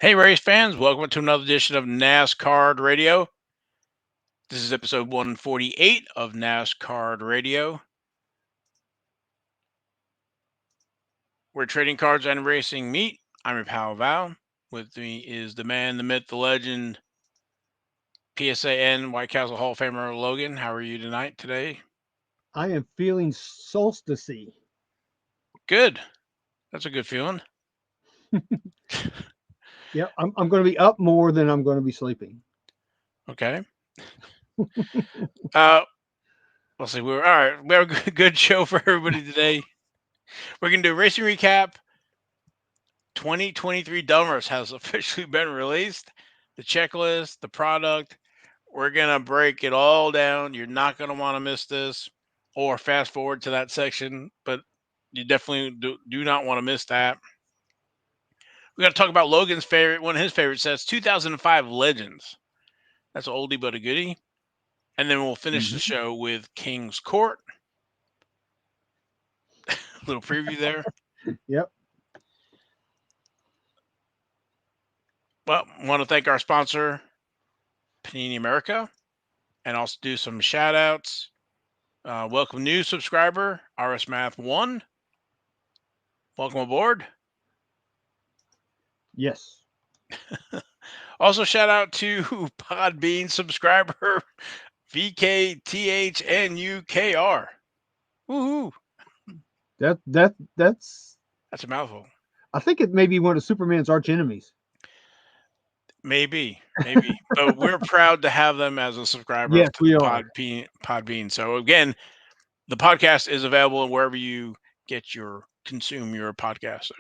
Hey, race fans, welcome to another edition of NasCard Radio. This is episode 148 of NasCard Radio. Where trading cards and racing meet. I'm your pal Val. With me is the man, the myth, the legend, PSAN White Castle Hall of Famer Logan. How are you today? I am feeling solstice. Good. That's a good feeling. Yeah, I'm going to be up more than I'm going to be sleeping. Okay. Uh, let's see. All right. We have a good show for everybody today. We're gonna do a racing recap. 2023 Donruss has officially been released. The checklist, the product. We're going to break it all down. You're not going to want to miss this or fast forward to that section, but you definitely do not want to miss that. We got to talk about Logan's favorite, one of his favorite sets, 2005 Legends. That's an oldie but a goodie. And then we'll finish the show with King's Court. Little preview there. Yep. Well, I want to thank our sponsor, Panini America, and also do some shout outs. Welcome new subscriber, RS Math 1. Welcome aboard. Yes. Also, shout out to Podbean subscriber VKTHNUKR. Woohoo! That's. That's a mouthful. I think it may be one of Superman's arch enemies. Maybe, but we're proud to have them as a subscriber Yes, to we the are. Podbean. So again, the podcast is available wherever you consume your podcast. So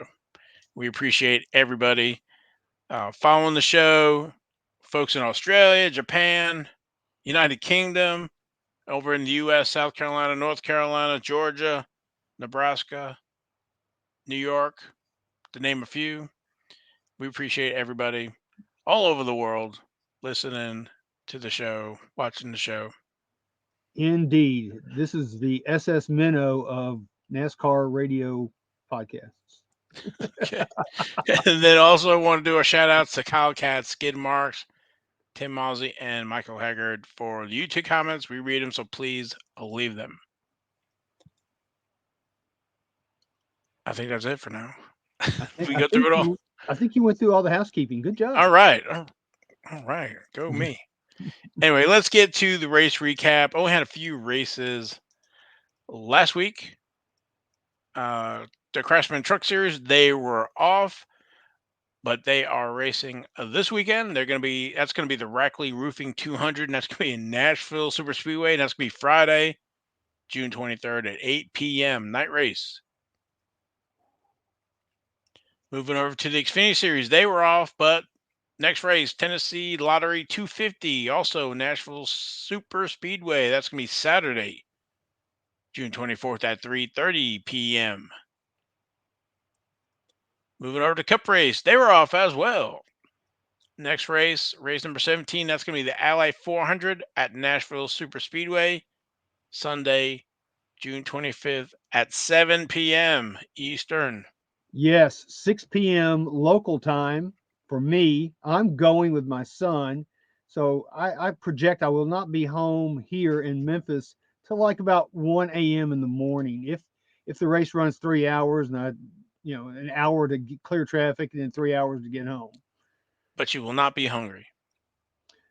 we appreciate everybody following the show. Folks in Australia, Japan, United Kingdom, over in the U.S., South Carolina, North Carolina, Georgia, Nebraska, New York, to name a few. We appreciate everybody all over the world listening to the show, watching the show. Indeed. This is the SS Minnow of NASCAR radio podcasts. Okay. And then also want to do a shout out to Kyle Katz, Skid Marks, Tim Mozzie, and Michael Haggard for the YouTube comments. We read them, so please leave them. I think that's it for now. We got through it all. I think you went through all the housekeeping. Good job. All right. All right. Go me. Anyway, let's get to the race recap. Only had a few races last week. The Craftsman Truck Series, they were off, but they are racing this weekend. That's going to be the Rackley Roofing 200, and that's going to be in Nashville Super Speedway, and that's going to be Friday, June 23rd at 8 p.m. night race. Moving over to the Xfinity Series, they were off, but next race, Tennessee Lottery 250, also Nashville Super Speedway. That's going to be Saturday, June 24th at 3:30 p.m. Moving over to Cup race, they were off as well. Next race number 17, that's going to be the Ally 400 at Nashville Super Speedway, Sunday, June 25th at 7 p.m. Eastern. Yes, 6 p.m. local time for me. I'm going with my son. So I project I will not be home here in Memphis till like about 1 a.m. in the morning. If the race runs 3 hours and an hour to clear traffic and then 3 hours to get home. But you will not be hungry.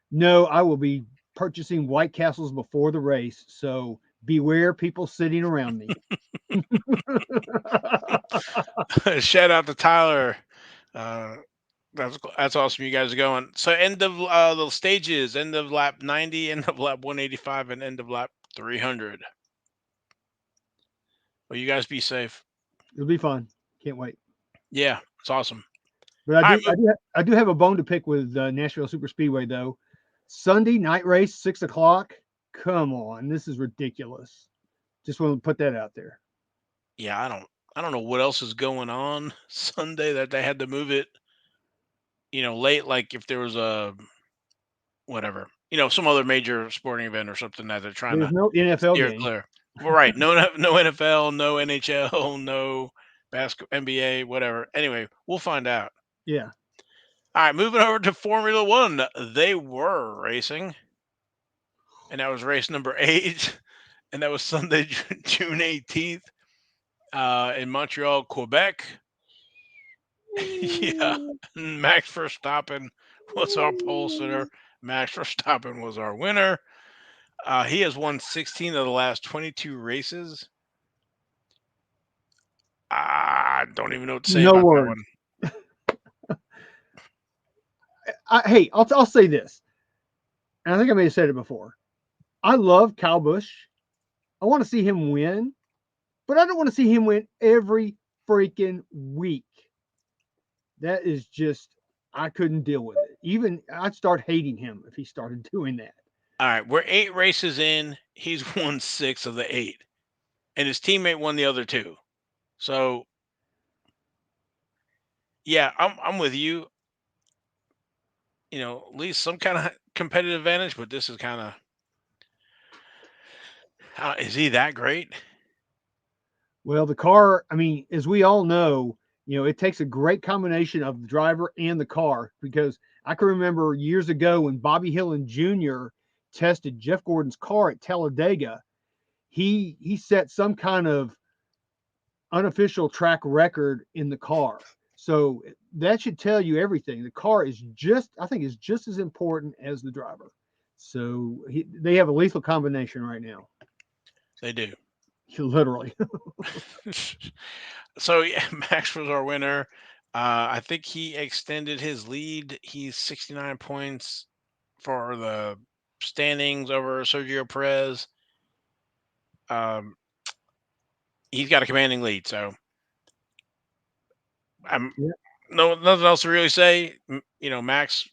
No, I will be purchasing White Castles before the race. So beware people sitting around me. Shout out to Tyler. That's awesome. You guys are going. So end of the stages, end of lap 90, end of lap 185, and end of lap 300. Well, you guys be safe. It'll be fun. Can't wait. Yeah, it's awesome. But I do have a bone to pick with Nashville Super Speedway though. Sunday night race, 6 o'clock. Come on, this is ridiculous. Just want to put that out there. Yeah, I don't know what else is going on Sunday that they had to move it. Late. Like if there was a whatever, some other major sporting event or something that they're trying There's to no NFL steer game. clear. Well, right. No NFL, no NHL, no basketball, NBA, whatever. Anyway, we'll find out. Yeah. All right, moving over to Formula One. They were racing, and that was race number 8, and that was Sunday, June 18th, in Montreal, Quebec. Yeah, Max Verstappen was our pole sitter. Max Verstappen was our winner. He has won 16 of the last 22 races. I don't even know what to say No about that words. one. Hey, I'll say this, and I think I may have said it before. I love Kyle Busch. I want to see him win, but I don't want to see him win every freaking week. That is just, I couldn't deal with it. Even I'd start hating him if he started doing that. All right, we're 8 races in. He's won 6 of the 8, and his teammate won the other 2. So yeah, I'm with you. At least some kind of competitive advantage, but this is kind of. Is he that great? Well, the car, I mean, as we all know, it takes a great combination of the driver and the car because I can remember years ago when Bobby Hillin Jr. tested Jeff Gordon's car at Talladega. He set some kind of unofficial track record in the car. So that should tell you everything. The car is I think, is just as important as the driver. So they have a lethal combination right now, They do. literally. So yeah, Max was our winner. I think he extended his lead. He's 69 points for the standings over Sergio Perez. Um, he's got a commanding lead, so I'm Yeah. no nothing else to really say. Max.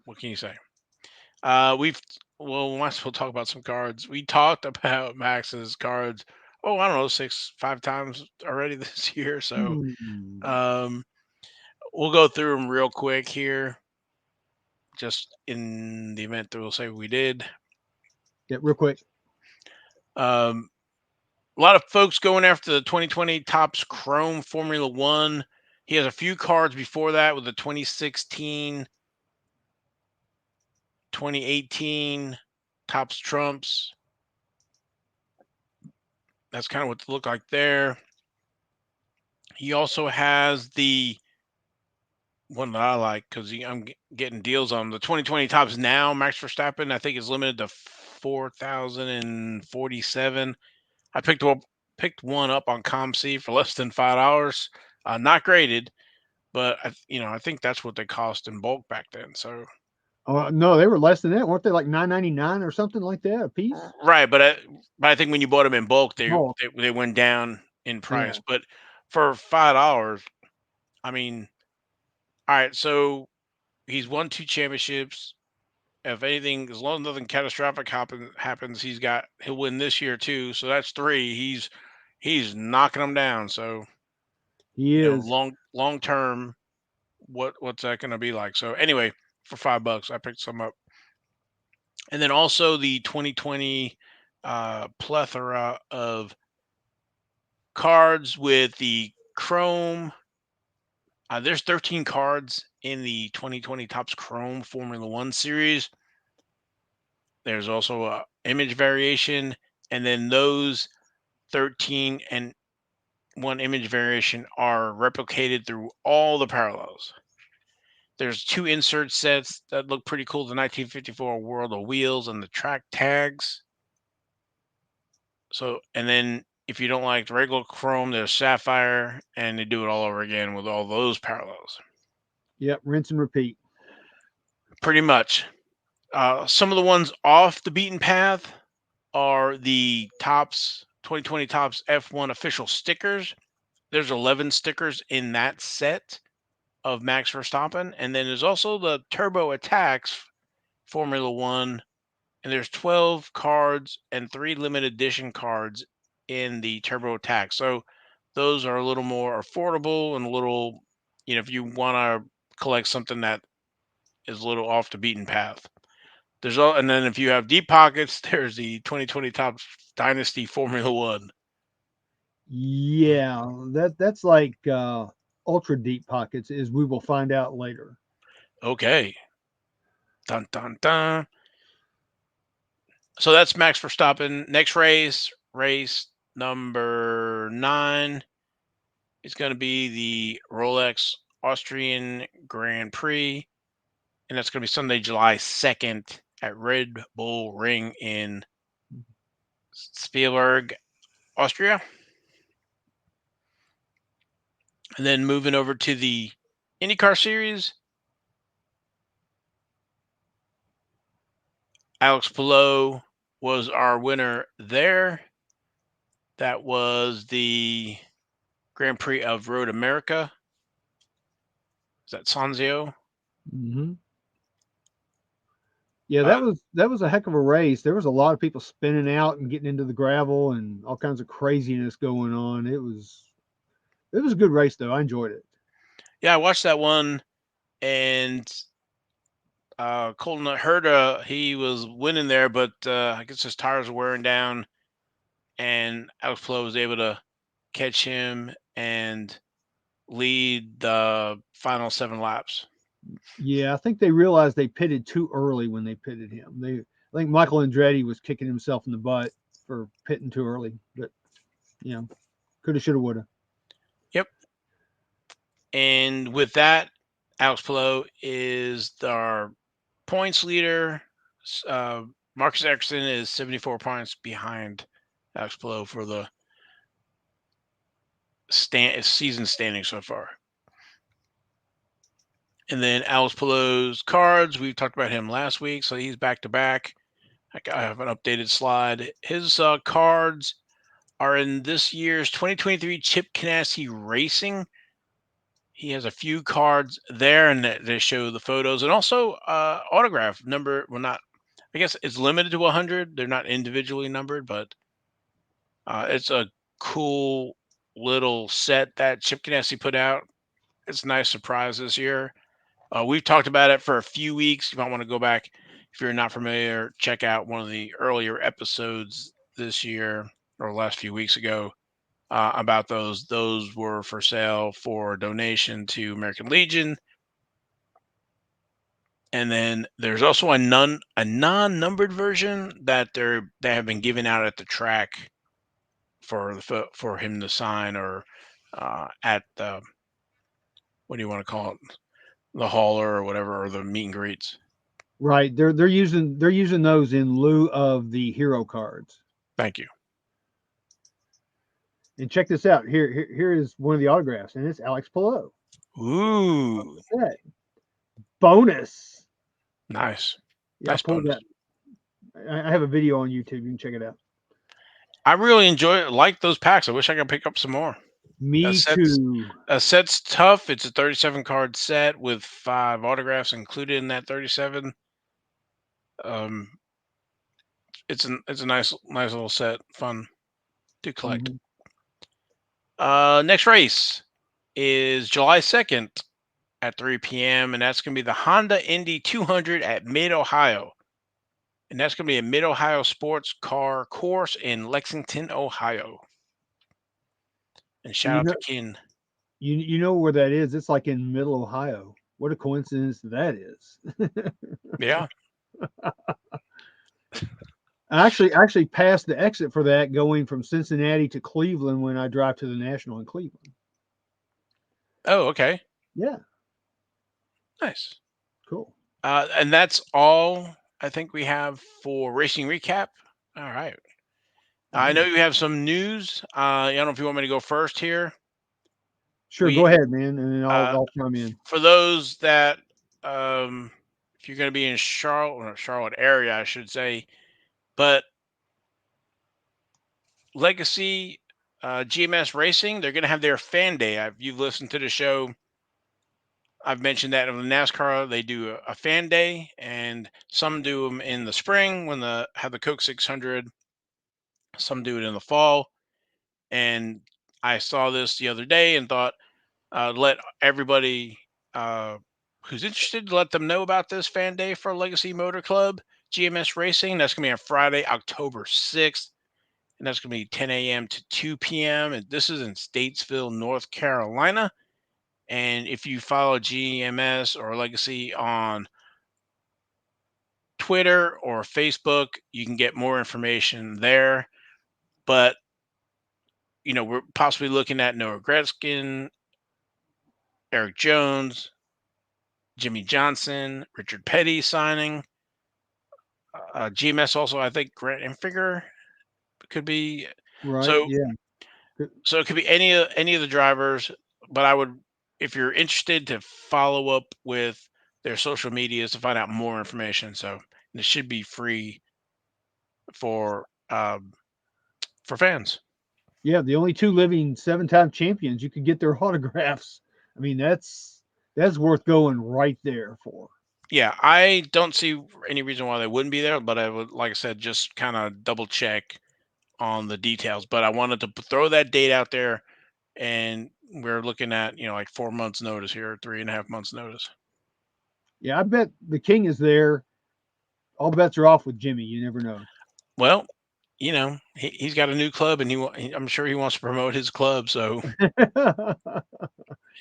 What can you say? We've we might as well talk about some cards. We talked about Max's cards. Oh, I don't know, 5 times already this year. So Hmm. um, we'll go through them real quick here, just in the event that we'll say we did. Yeah, real quick. Um, a lot of folks going after the 2020 Topps Chrome Formula One. He has a few cards before that with the 2016, 2018 Topps Trumps. That's kind of what it looked like there. He also has the one that I like because I'm getting deals on the 2020 tops now. Max Verstappen, I think, is limited to 4,047. I picked one up on ComC for less than $5. Not graded, but I think that's what they cost in bulk back then. So Oh no, they were less than that, weren't they? Like 9.99 or something like that a piece. right, but I think when you bought them in bulk, Oh, they went down in yeah, price. But for $5, I mean, all right. So he's won 2 championships. If anything, as long as nothing catastrophic happens, he'll win this year too. So that's 3. He's knocking them down. So he is. long term, what's that going to be like? So anyway, for $5, I picked some up, and then also the 2020 plethora of cards with the Chrome. There's 13 cards in the 2020 Topps Chrome Formula One series. There's also a image variation, and then those 13 and one image variation are replicated through all the parallels. There's 2 insert sets that look pretty cool: the 1954 World of Wheels and the track tags. So, and then if you don't like the regular chrome, there's sapphire, and they do it all over again with all those parallels. Yep, rinse and repeat. Pretty much. Some of the ones off the beaten path are the Tops 2020 Tops F1 official stickers. There's 11 stickers in that set of Max Verstappen, and then there's also the Turbo Attacks Formula One, and there's 12 cards and 3 limited edition cards in the Turbo Attack. So those are a little more affordable and a little, if you want to collect something that is a little off the beaten path. And then if you have deep pockets, there's the 2020 Topps Dynasty Formula One. Yeah, that's like ultra deep pockets, as we will find out later. Okay. Dun dun dun. So that's Max Verstappen. Next race number 9 is going to be the Rolex Austrian Grand Prix, and that's going to be Sunday, July 2nd at Red Bull Ring in Spielberg, Austria. And then moving over to the IndyCar Series, Alex Palou was our winner there. That was the Grand Prix of Road America. Is that Sanzio? Hmm. Yeah, Uh, that was a heck of a race. There was a lot of people spinning out and getting into the gravel and all kinds of craziness going on. It was a good race though. I enjoyed it. yeah, I watched that one, and Colton Herta, he was winning there, but I guess his tires were wearing down, and Alex Palou was able to catch him and lead the final 7 laps. Yeah, I think they realized they pitted too early when they pitted him. I think Michael Andretti was kicking himself in the butt for pitting too early, but you know, coulda, shoulda, woulda. Yep. And with that, Alex Palou is our points leader. Uh, Marcus Ericsson is 74 points behind Alex Palou for the season standing so far. And then Alex Palou's cards, we talked about him last week, so he's back to back. I have an updated slide. His cards are in this year's 2023 Chip Ganassi Racing. He has a few cards there, and they show the photos, and also autograph number. Well, not. I guess it's limited to 100. They're not individually numbered, but it's a cool little set that Chip Ganassi put out. It's a nice surprise this year. We've talked about it for a few weeks. You might want to go back if you're not familiar. Check out one of the earlier episodes this year or last few weeks ago about those. Those were for sale for donation to American Legion. And then there's also a non-numbered version that they have been giving out at the track for him to sign, or at the, what do you want to call it, the hauler or whatever, or the meet and greets. Right. They're using those in lieu of the hero cards. Thank you. And check this out. Here is one of the autographs, and it's Alex Palou. Ooh, Set. Bonus. nice, Yeah, I nice pulled bonus. that. I have a video on YouTube. You can check it out. I really enjoy it. Like those packs. I wish I could pick up some more. A Me set's too. a set's tough. It's a 37 card set with 5 autographs included in that 37. Um, it's a nice little set. Fun to collect. Hmm. Next race is July 2nd at 3 p.m. and that's gonna be the Honda Indy 200 at Mid Ohio, and that's gonna be a Mid Ohio Sports Car Course in Lexington, Ohio. And shout You out know, to Ken. you know where that is? It's like in Middle Ohio. What a coincidence that is. Yeah. I actually passed the exit for that going from Cincinnati to Cleveland when I drive to the National in Cleveland. Oh, okay. Yeah, Nice. cool. And that's all I think we have for racing recap. All right. I know Yeah. you have some news. I don't know if you want me to go first here. Sure, go We ahead, man, and then uh, I'll chime in. for those that if you're going to be in Charlotte area, I should say, but Legacy GMS Racing, they're going to have their fan day. You've listened to the show. I've mentioned that on the NASCAR, they do a fan day, and some do them in the spring when the have the Coke 600. Some do it in the fall, and I saw this the other day and thought, let everybody uh, who's interested, let them know about this fan day for Legacy Motor Club GMS Racing. That's going to be on Friday, October 6th, and that's going to be 10 a.m. to 2 p.m. And this is in Statesville, North Carolina. And if you follow GMS or Legacy on Twitter or Facebook, you can get more information there. But we're possibly looking at Noah Gretzkin, Eric Jones, Jimmy Johnson, Richard Petty signing. GMS also, I think Grant and Figure could be. Right. So Yeah. Good. so it could be any of the drivers. But I would, if you're interested, to follow up with their social medias to find out more information. So it should be free for fans. Yeah. The only two living seven-time champions. You could get their autographs. I mean, that's worth going right there for. Yeah, I don't see any reason why they wouldn't be there, but I would, like I said, just kind of double check on the details. But I wanted to throw that date out there, and we're looking at like 4 months notice here, 3.5 months notice. Yeah, I bet the king is there. All bets are off with Jimmy. You never know. Well, he's got a new club, and I'm sure he wants to promote his club, so he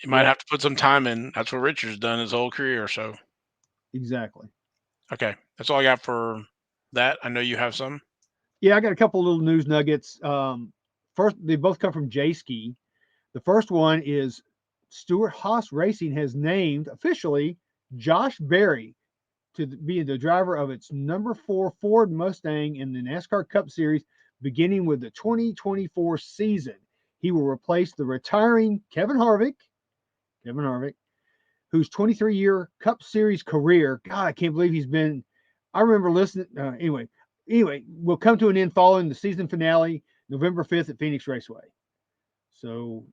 might Yep, have to put some time in. That's what Richard's done his whole career. So exactly. okay, that's all I got for that. I know you have some. Yeah, I got a couple little news nuggets. First, they both come from J Ski. The first one is Stuart Haas Racing has named officially Josh Berry to be the driver of its number 4 Ford Mustang in the NASCAR Cup Series beginning with the 2024 season. He will replace the retiring Kevin Harvick, whose 23-year Cup Series career, God, I can't believe he's been. I remember listening. Anyway, will come to an end following the season finale November 5th at Phoenix Raceway. So,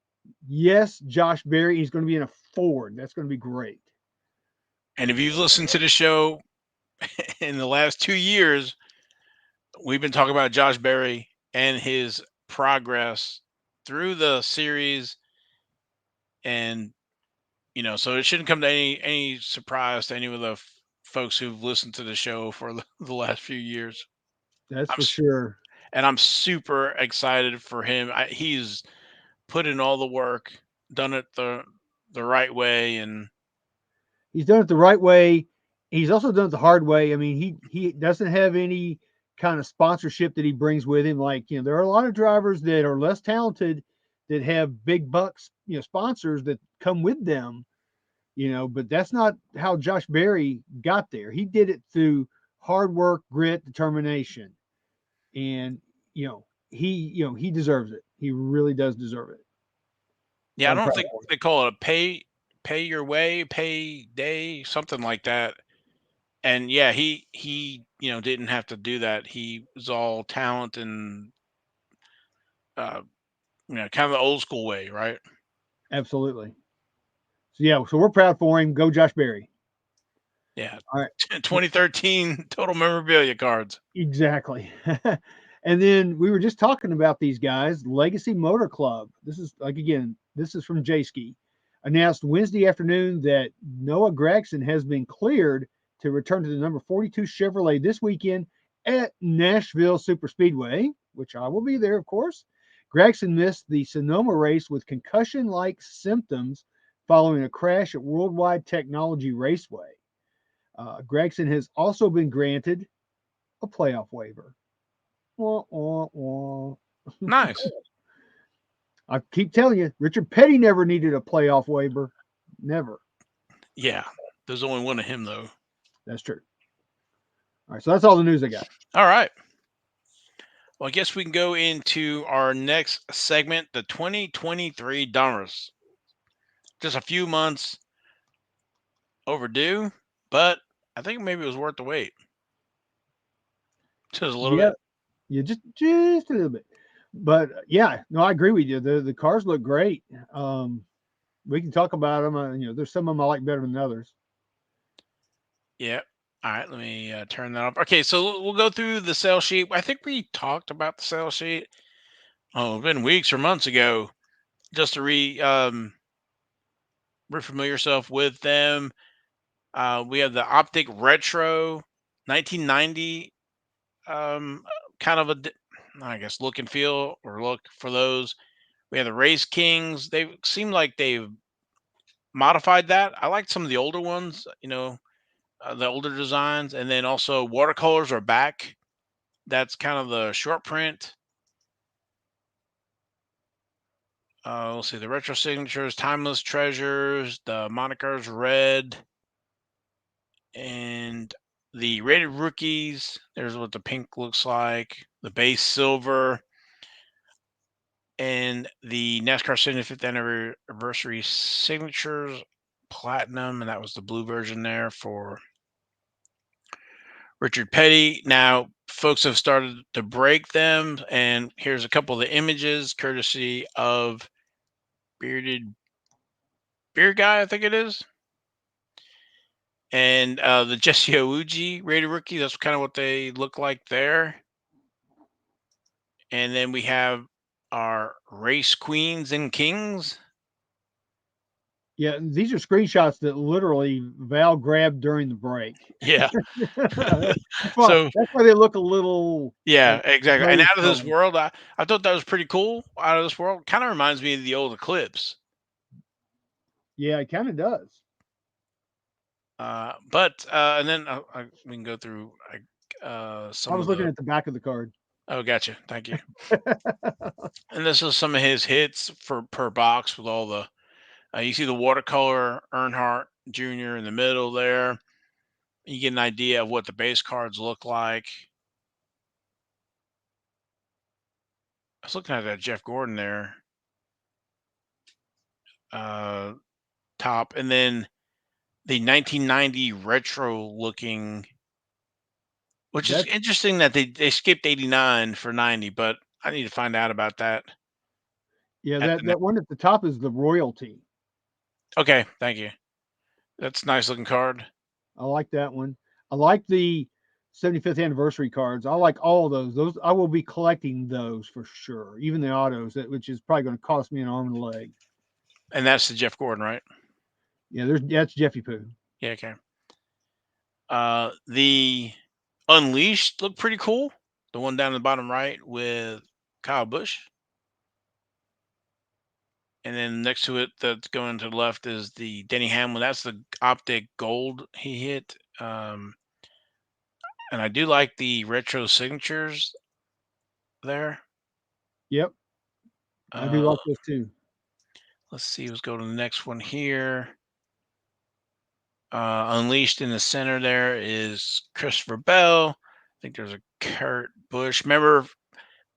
yes, Josh Berry, he's going to be in a Ford. That's going to be great. And if you've listened to the show in the last 2 years, we've been talking about Josh Berry and his progress through the series, and so it shouldn't come to any surprise to any of the folks who've listened to the show for the last few years. That's I'm for s- sure. and I'm super excited for him. He's put in all the work, done it the right way, and He's done it the right way. He's also done it the hard way. I mean, he doesn't have any kind of sponsorship that he brings with him. Like, there are a lot of drivers that are less talented that have big bucks, sponsors that come with them, but that's not how Josh Berry got there. He did it through hard work, grit, determination. And, he deserves it. He really does deserve it. So yeah, I I'm don't proud think of him. they call it a pay your way, pay day, something like that. And yeah, he didn't have to do that. He was all talent and uh, kind of the old school way, right? Absolutely. So yeah, so we're proud for him. Go Josh Berry. Yeah, All right. 2013 total memorabilia cards. Exactly. And then we were just talking about these guys, Legacy Motor Club. This is like again, this is from J Ski. Announced Wednesday afternoon that Noah Gregson has been cleared to return to the number 42 Chevrolet this weekend at Nashville Super Speedway, which I will be there, of course. Gregson missed the Sonoma race with concussion like symptoms following a crash at Worldwide Technology Raceway. Gregson has also been granted a playoff waiver. Wah, wah, wah. Nice. I keep telling you, Richard Petty never needed a playoff waiver. Never. Yeah, there's only one of him though. That's true. All right, so that's all the news I got. All right. Well, I guess we can go into our next segment, the 2023 Donruss. Just a few months overdue, but I think maybe it was worth the wait. Just a little Yeah, bit. yeah, just a little bit. But yeah, no, I agree with you. The cars look great. We can talk about them. There's some of them I like better than others. Yeah. All right. Let me turn that off. Okay. So we'll go through the sell sheet. I think we talked about the sell sheet. Oh, it's been weeks or months ago. Just to refamiliar yourself with them. We have the Optic Retro 1990 um, kind of I guess, look and feel or look for those. We have the Race Kings. They seem like they've modified that. I like some of the older ones, the older designs, and then also watercolors are back. That's kind of the short print. Let's see, the retro signatures, timeless treasures, the monikers red, and the rated rookies. There's what the pink looks like. The base silver, and the NASCAR 75th anniversary signatures platinum, and that was the blue version there for Richard Petty. Now, folks have started to break them, and here's a couple of the images, courtesy of Bearded Beer Guy, I think it is, and the Jesse Ouji rated rookie. That's kind of what they look like there. And then we have our race queens and kings. Yeah, these are screenshots that literally Val grabbed during the break. Yeah. That's why So that's why they look a little yeah, exactly. And rose out of this colored. world, I thought that was pretty cool. Out of this world, kind of reminds me of the old Eclipse. Yeah, it kind of does. But and then we can go through I some was of looking the. at the back of the card. Oh, gotcha. Thank you. And this is some of his hits for per box with all the. You see the watercolor Earnhardt Jr. in the middle there. You get an idea of what the base cards look like. I was looking at that Jeff Gordon there, uh, top, and then the 1990 retro looking, which is That interesting that they skipped 89 for 90, but I need to find out about that. yeah, At that the one at the top is the royalty. okay, thank you. That's a nice looking card. I like that one. I like the 75th anniversary cards. I like all of those. Those I will be collecting those for sure. Even the autos, which is probably going to cost me an arm and a leg. And that's the Jeff Gordon, right? Yeah, that's Jeffy Poo. Yeah, okay. The Unleashed look pretty cool. The one down the bottom right with Kyle Busch. And then next to it, that's going to the left, is the Denny Hamlin. That's the optic gold he hit. And I do like the retro signatures there. Yep, I do Uh, like those too. let's see. Let's go to the next one here. Unleashed in the center there is Christopher Bell. I think there's a Kurt Busch. Remember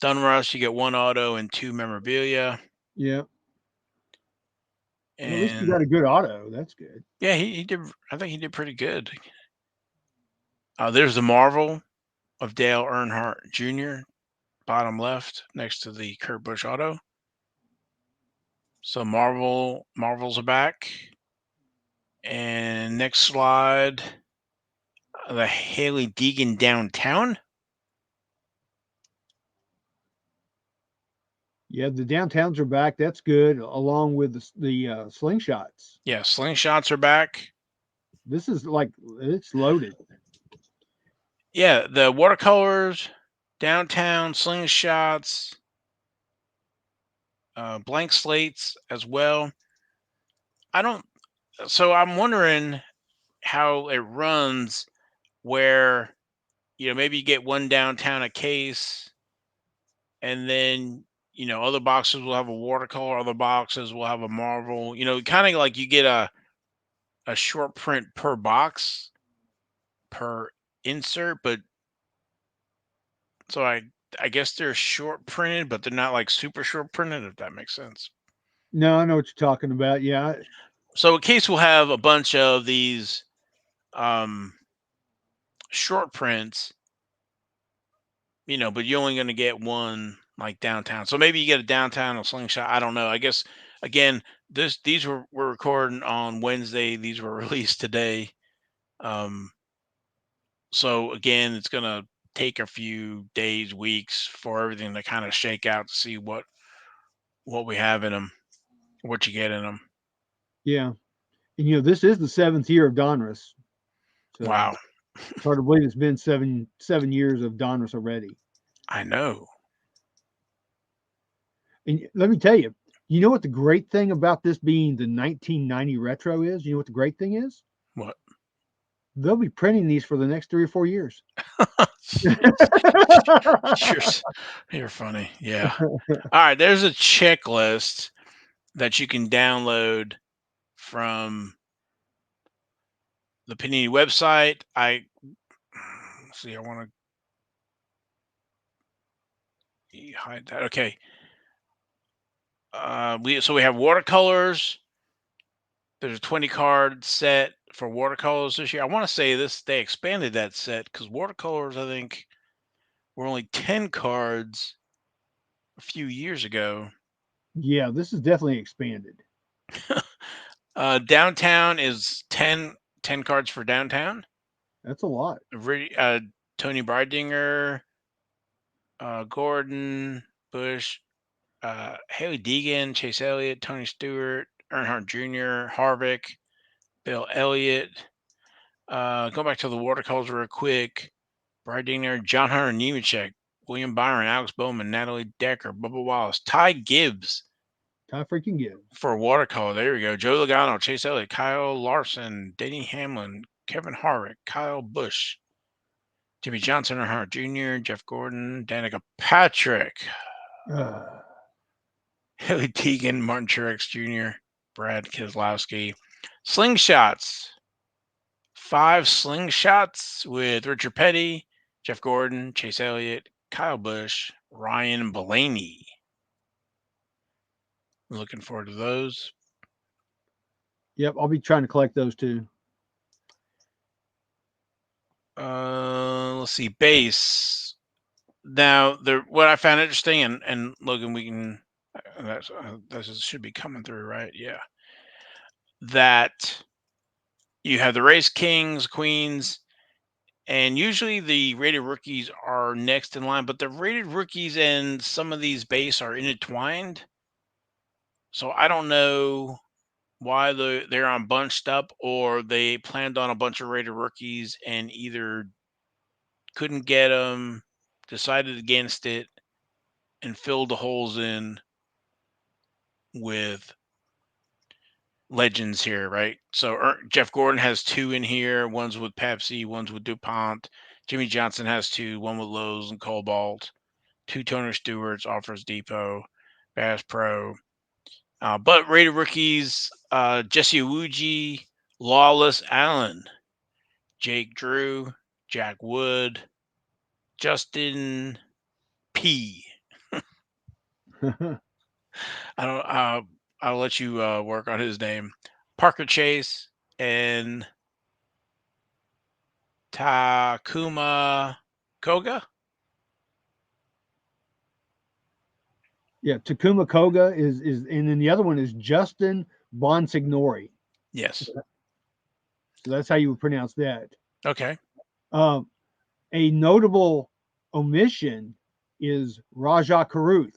Donruss, you get one auto and two memorabilia. Yeah, well, at least you And got a good auto. That's good. yeah, he did. I think he did pretty good. There's the Marvel of Dale Earnhardt Jr. bottom left next to the Kurt Busch auto. So Marvels are back. And next slide, the Haley Deegan downtown. Yeah, the downtowns are back. That's good, along with the slingshots. Yeah, slingshots are back. This is like it's loaded. Yeah, the watercolors, downtown slingshots, blank slates as well. I don't. So I'm wondering how it runs. Where maybe you get one downtown a case, and then other boxes will have a watercolor, other boxes will have a Marvel. Kind of like you get a short print per box per insert, but so I guess they're short printed, but they're not like super short printed, if that makes sense. No, I know what you're talking about. Yeah, So a case will have a bunch of these um short prints, but you're only going to get one like downtown. So maybe you get a downtown or slingshot. I don't know. I guess again, these we're recording on Wednesday. These were released today. Um, so again, it's going to take a few days, weeks for everything to kind of shake out to see what we have in them, what you get in them. yeah. And this is the seventh year of Donruss, so Wow, it's hard to believe it's been seven years of Donruss already. I know. And let me tell you, You know what the great thing about this being the 1990 retro is? You know what the great thing is? What? They'll be printing these for the next 3 or 4 years. you're you're funny. Yeah. All right. There's a checklist that you can download from the Panini website. See. I want to hide that. Okay. We have watercolors. There's a 20 card set for watercolors this year. I want to say they expanded that set because watercolors, I think, were only 10 cards a few years ago. Yeah, this is definitely expanded. Downtown is 10 cards for downtown. That's a lot. Tony Breidinger, Gordon, Bush, Haley Deegan, Chase Elliott, Tony Stewart, Earnhardt Jr., Harvick, Bill Elliott. Go back to the watercolors real quick. Breidinger, John Hunter Nemechek, William Byron, Alex Bowman, Natalie Decker, Bubba Wallace, Ty Gibbs Ty freaking gives. for watercolor. There we go. Joe Logano, Chase Elliott, Kyle Larson, Denny Hamlin, Kevin Harvick, Kyle Busch, Jimmy Johnson, Earnhardt Jr., Jeff Gordon, Danica Patrick, Uh, Haley Teagan, Martin Truex Jr., Brad Keselowski. Slingshots. 5 slingshots with Richard Petty, Jeff Gordon, Chase Elliott, Kyle Busch, Ryan Blaney. Looking forward to those. yep, I'll be trying to collect those too. Let's see, base. Now, what I found interesting, and Logan, we can that should be coming through, right? Yeah, that you have the race kings, queens, and usually the rated rookies are next in line, but the rated rookies and some of these base are intertwined. So I don't know why they're on bunched up or they planned on a bunch of rated rookies and either couldn't get them, decided against it, and filled the holes in with legends here, right? So Jeff Gordon has 2 in here. One's with Pepsi, one's with DuPont. Jimmy Johnson has 2, one with Lowe's and Cobalt. 2 Toner Stewarts, Offers Depot, Bass Pro. But rated rookies, Jesse Iwuji, Lawless Allen, Jake Drew, Jack Wood, Justin P. I don't. I'll let you work on his name. Parker Chase and Takuma Koga. Yeah, Takuma Koga and then the other one is Justin Bonsignori. Yes. So that's how you would pronounce that. Okay. Um, a notable omission is Raja Karuth.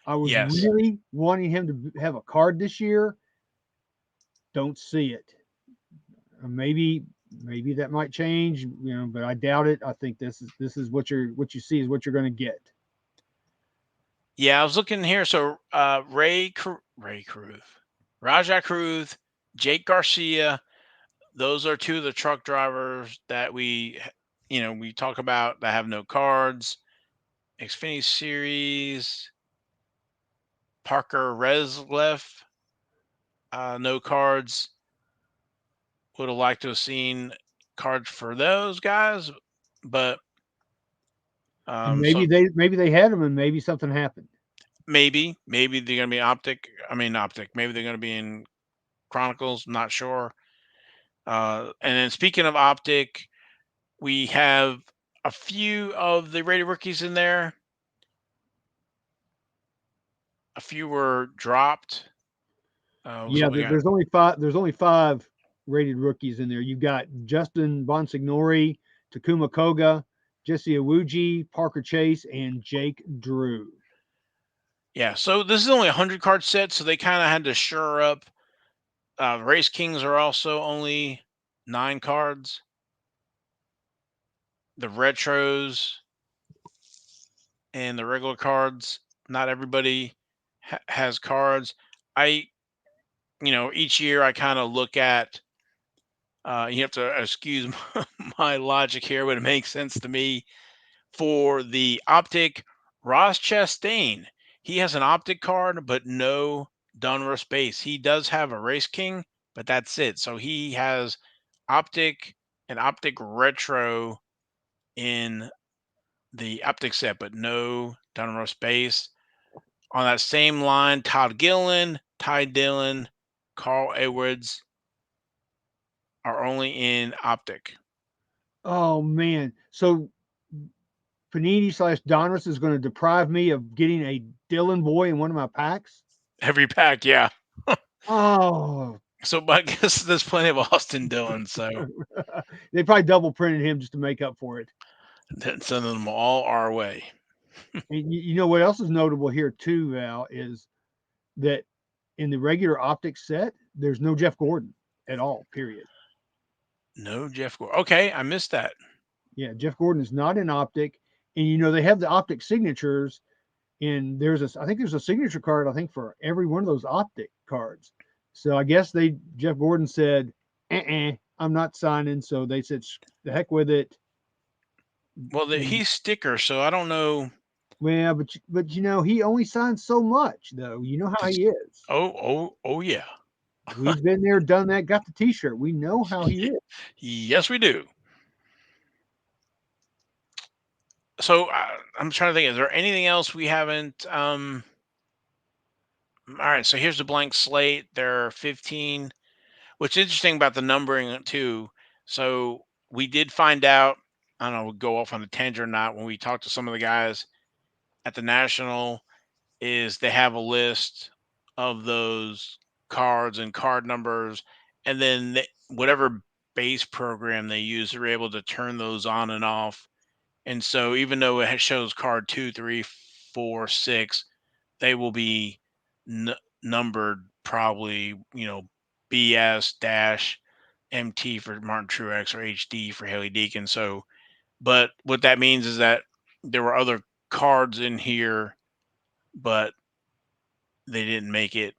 I was Yes. really wanting him to have a card this year. Don't see it. Maybe that might change, but I doubt it. I think this is what you see is what you're going to get. Yeah, I was looking here. So Ray Cruz, Raja Cruz, Jake Garcia. Those are 2 of the truck drivers that we talk about that have no cards. Xfinity Series, Parker Resleff, no cards. Would have liked to have seen cards for those guys, but And so maybe they had them and maybe something happened. maybe they're gonna be optic. I mean optic. Maybe they're gonna be in Chronicles. Not sure. And then speaking of optic, we have a few of the rated rookies in there. A few were dropped. So Yeah, we got there's only five. There's only five rated rookies in there. You've got Justin Bonsignori, Takuma Koga, Jesse Iwuji, Parker Chase, and Jake Drew. yeah. So this is only a 100 card set, so they kind of had to shore up. Race Kings are also only 9 cards. The retros and the regular cards, not everybody. has cards. I, each year I kind of look at. You have to excuse my logic here, but it makes sense to me. For the optic, Ross Chastain, he has an optic card, but no Donruss base. He does have a Race King, but that's it. So he has optic and optic retro in the optic set, but no Donruss base. On that same line, Todd Gillen, Ty Dillon, Carl Edwards are only in optic. Oh man. So Panini slash Donruss is going to deprive me of getting a Dylan boy in one of my packs. Every pack, yeah. Oh, So I guess there's plenty of Austin Dillon, so they probably double printed him just to make up for it. sending them all our way. And you know what else is notable here too, Val, is that in the regular optics set, there's no Jeff Gordon at all. Period. No Jeff Gore. Okay, I missed that. Yeah, Jeff Gordon is not in optic, and you know they have the optic signatures, and I think there's a signature card I think for every one of those optic cards. So I guess Jeff Gordon said, I'm not signing. So they said, the heck with it. Well, And he's sticker, so I don't know. well, but you know he only signs so much though. You know how Did, he is. oh, yeah. We've been there, done that, got the T-shirt. We know how he is. Yes, we do. So I'm trying to think. Is there anything else we haven't? All right. So here's the blank slate. There are 15. What's interesting about the numbering too. So we did find out. I don't know. We'll go off on a tangent or not. When we talked to some of the guys at the national, is they have a list of those cards and card numbers, and then whatever base program they use, they're able to turn those on and off. And so even though it shows card 2, 3, 4, 6, they will be numbered probably, BS dash MT for Martin Truex or HD for Haley Deacon. So, but what that means is that there were other cards in here, but they didn't make it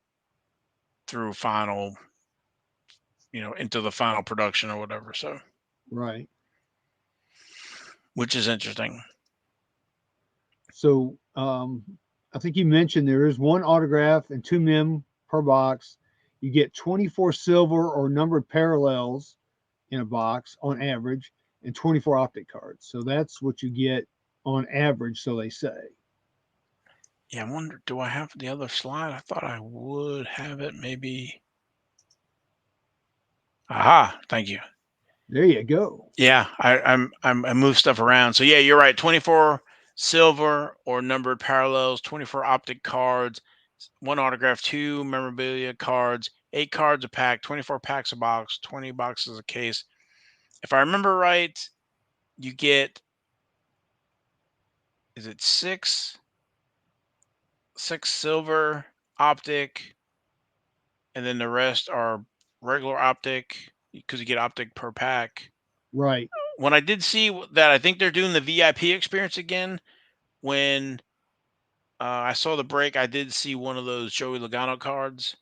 through final, into the final production or whatever. So, Right. which is interesting. So I think you mentioned there is one autograph and two mem per box. You get 24 silver or numbered parallels in a box on average, and 24 optic cards. So that's what you get on average, so they say. Yeah, I wonder, do I have the other slide? I thought I would have it. Maybe. Aha! Thank you. There you go. Yeah, I move stuff around. So yeah, you're right. 24 silver or numbered parallels, 24 optic cards, one autograph, two memorabilia cards, 8 cards a pack, 24 packs a box, 20 boxes a case. If I remember right, you get, is it six silver optic, and then the rest are regular optic because you get optic per pack. Right. When I did see that, I think they're doing the VIP experience again. When I saw the break, I did see one of those Joey Logano cards.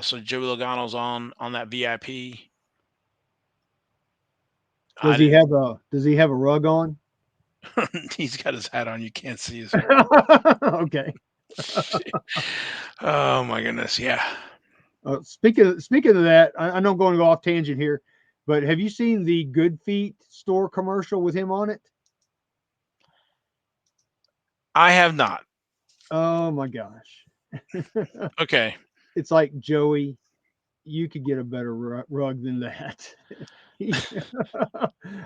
So Joey Logano's on that VIP. I didn't. Does he have a rug on? He's got his hat on. You can't see his. Okay. Oh my goodness, yeah. Speaking of that, I know I'm going to go off tangent here, but have you seen the Good Feet store commercial with him on it? I have not. Oh my gosh. Okay, It's like, Joey, you could get a better rug than that.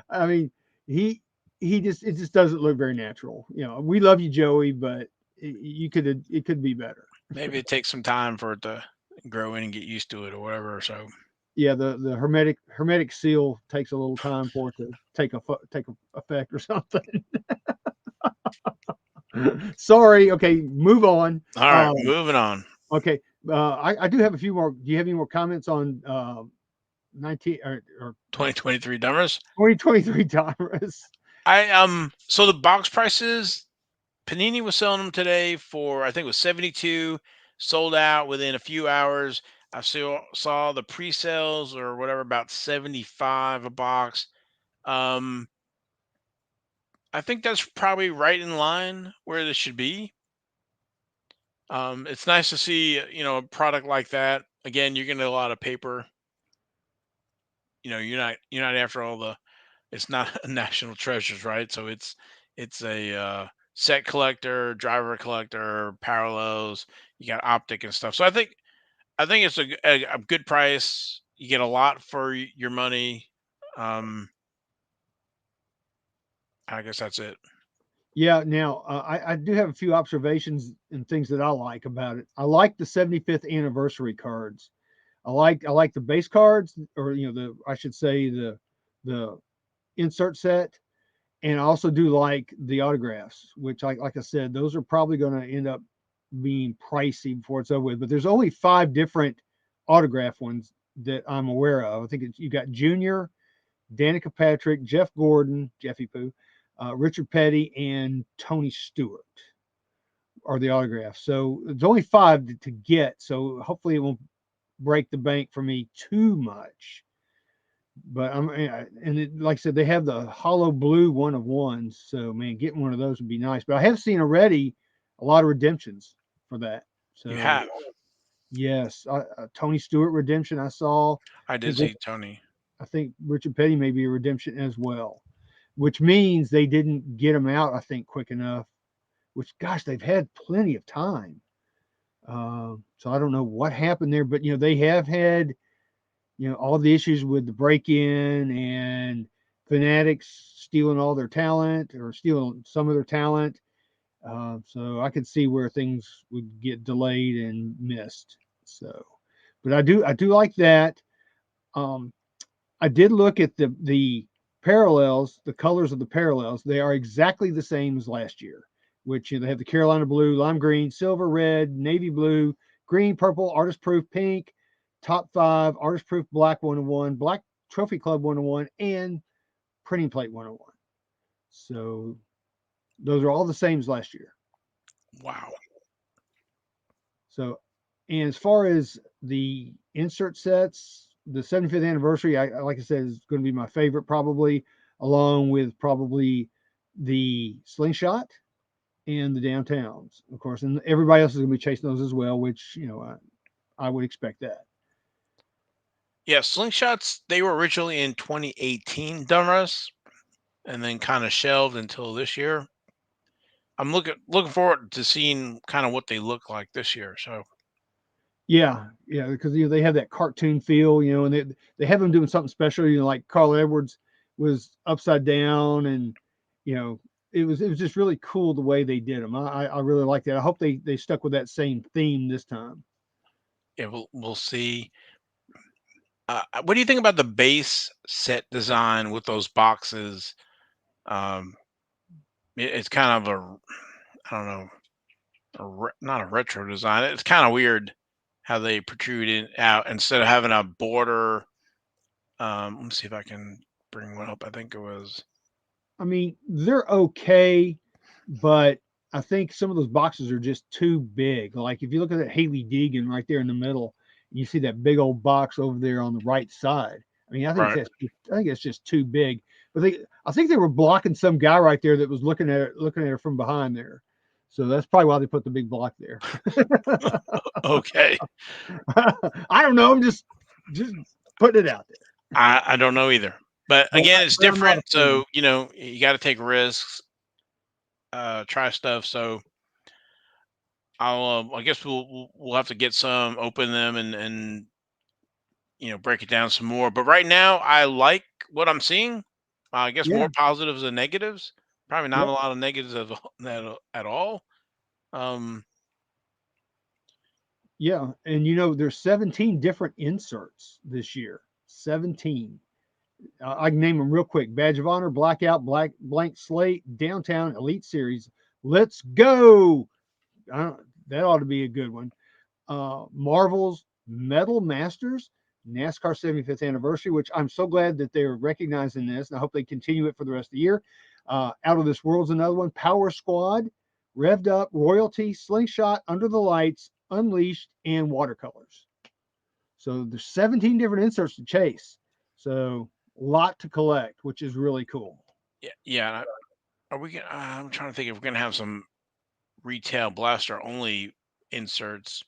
I mean, he it just doesn't look very natural. You know, we love you, Joey, but it could be better. maybe it takes some time for it to grow in and get used to it or whatever. So Yeah, the hermetic seal takes a little time for it to take effect or something. Sorry. Okay, move on. all right, moving on. Okay, I do have a few more. Do you have any more comments on 19 or 2023 Dumbers. 2023 Donruss? So the box prices Panini was selling them today for, I think it was 72, sold out within a few hours. I saw the pre-sales or whatever about 75 a box. Um, I think that's probably right in line where this should be. It's nice to see, a product like that. Again, you're getting a lot of paper. You're not after all the. It's not national treasures, right? So it's a set collector, driver collector, parallels. You got optic and stuff. So I think it's a good price. You get a lot for your money. Um, I guess that's it. Yeah. Now, I do have a few observations and things that I like about it. I like the 75th anniversary cards. I like the base cards, or the I should say the insert set, and I also do like the autographs, which like I said, those are probably going to end up being pricey before it's over with. But there's only 5 different autograph ones that I'm aware of. I think you got Junior, Danica Patrick, Jeff Gordon, Jeffy Pooh, Richard Petty, and Tony Stewart are the autographs. So there's only 5 to get. So hopefully it won't break the bank for me too much. But like I said, they have the hollow blue one of ones. So man, getting one of those would be nice. But I have seen already a lot of redemptions for that. You So have. yes, Tony Stewart redemption I saw. I I did think see Tony. I think Richard Petty may be a redemption as well, which means they didn't get them out. I think quick enough. Which gosh, they've had plenty of time. So I don't know what happened there, but they have had all the issues with the break-in and fanatics stealing all their talent or stealing some of their talent. So I could see where things would get delayed and missed. So, but I do like that. Um, I did look at the parallels, the colors of the parallels. They are exactly the same as last year, which they have the Carolina blue, lime green, silver, red, navy blue, green, purple, artist proof, pink, top 5, artist proof, black 101, black trophy club 101, and printing plate 101. So those are all the same as last year. Wow. So, and as far as the insert sets, the 75th anniversary, like I said, is going to be my favorite probably, along with probably the slingshot and the downtowns, of course, and everybody else is going to be chasing those as well, which I would expect that. Yeah, slingshots. They were originally in 2018 Donruss, and then kind of shelved until this year. I'm looking forward to seeing kind of what they look like this year. So Yeah, yeah, because they have that cartoon feel, and they have them doing something special, like Carl Edwards was upside down, and you know, it was just really cool the way they did them. I really like that. I hope they stuck with that same theme this time. yeah, we'll see. What do you think about the base set design with those boxes? Um, it's kind of a, I don't know, not a retro design. It's kind of weird how they protrude it out instead of having a border. Let me see if I can bring one up. I think it was. I mean, they're okay, but I think some of those boxes are just too big. Like if you look at that Haley Deegan right there in the middle, you see that big old box over there on the right side. I mean, Right. I think it's just too big. But I think they were blocking some guy right there that was looking at her from behind there. So that's probably why they put the big block there. Okay. I don't know. I'm just putting it out there. I don't know either. But again, it's But I'm not a different. fan. So, you got to take risks, try stuff. So I guess we'll have to get some, open them, and break it down some more. But right now, I like what I'm seeing. I guess Yeah. more positives than negatives. Probably not Yep. a lot of negatives at all. Um, Yeah, and there's 17 different inserts this year. 17. I can name them real quick: Badge of Honor, Blackout, Black Blank Slate, Downtown, Elite Series. Let's go! That ought to be a good one. Marvel's Metal Masters, NASCAR 75th anniversary, which I'm so glad that they're recognizing this, and I hope they continue it for the rest of the year. Out of This World's another one. Power Squad, Revved Up, Royalty, Slingshot, Under the Lights, Unleashed, and Watercolors. So there's 17 different inserts to chase. So a lot to collect, which is really cool. Yeah, yeah. Are we gonna? I'm trying to think if we're gonna have some retail blaster only inserts,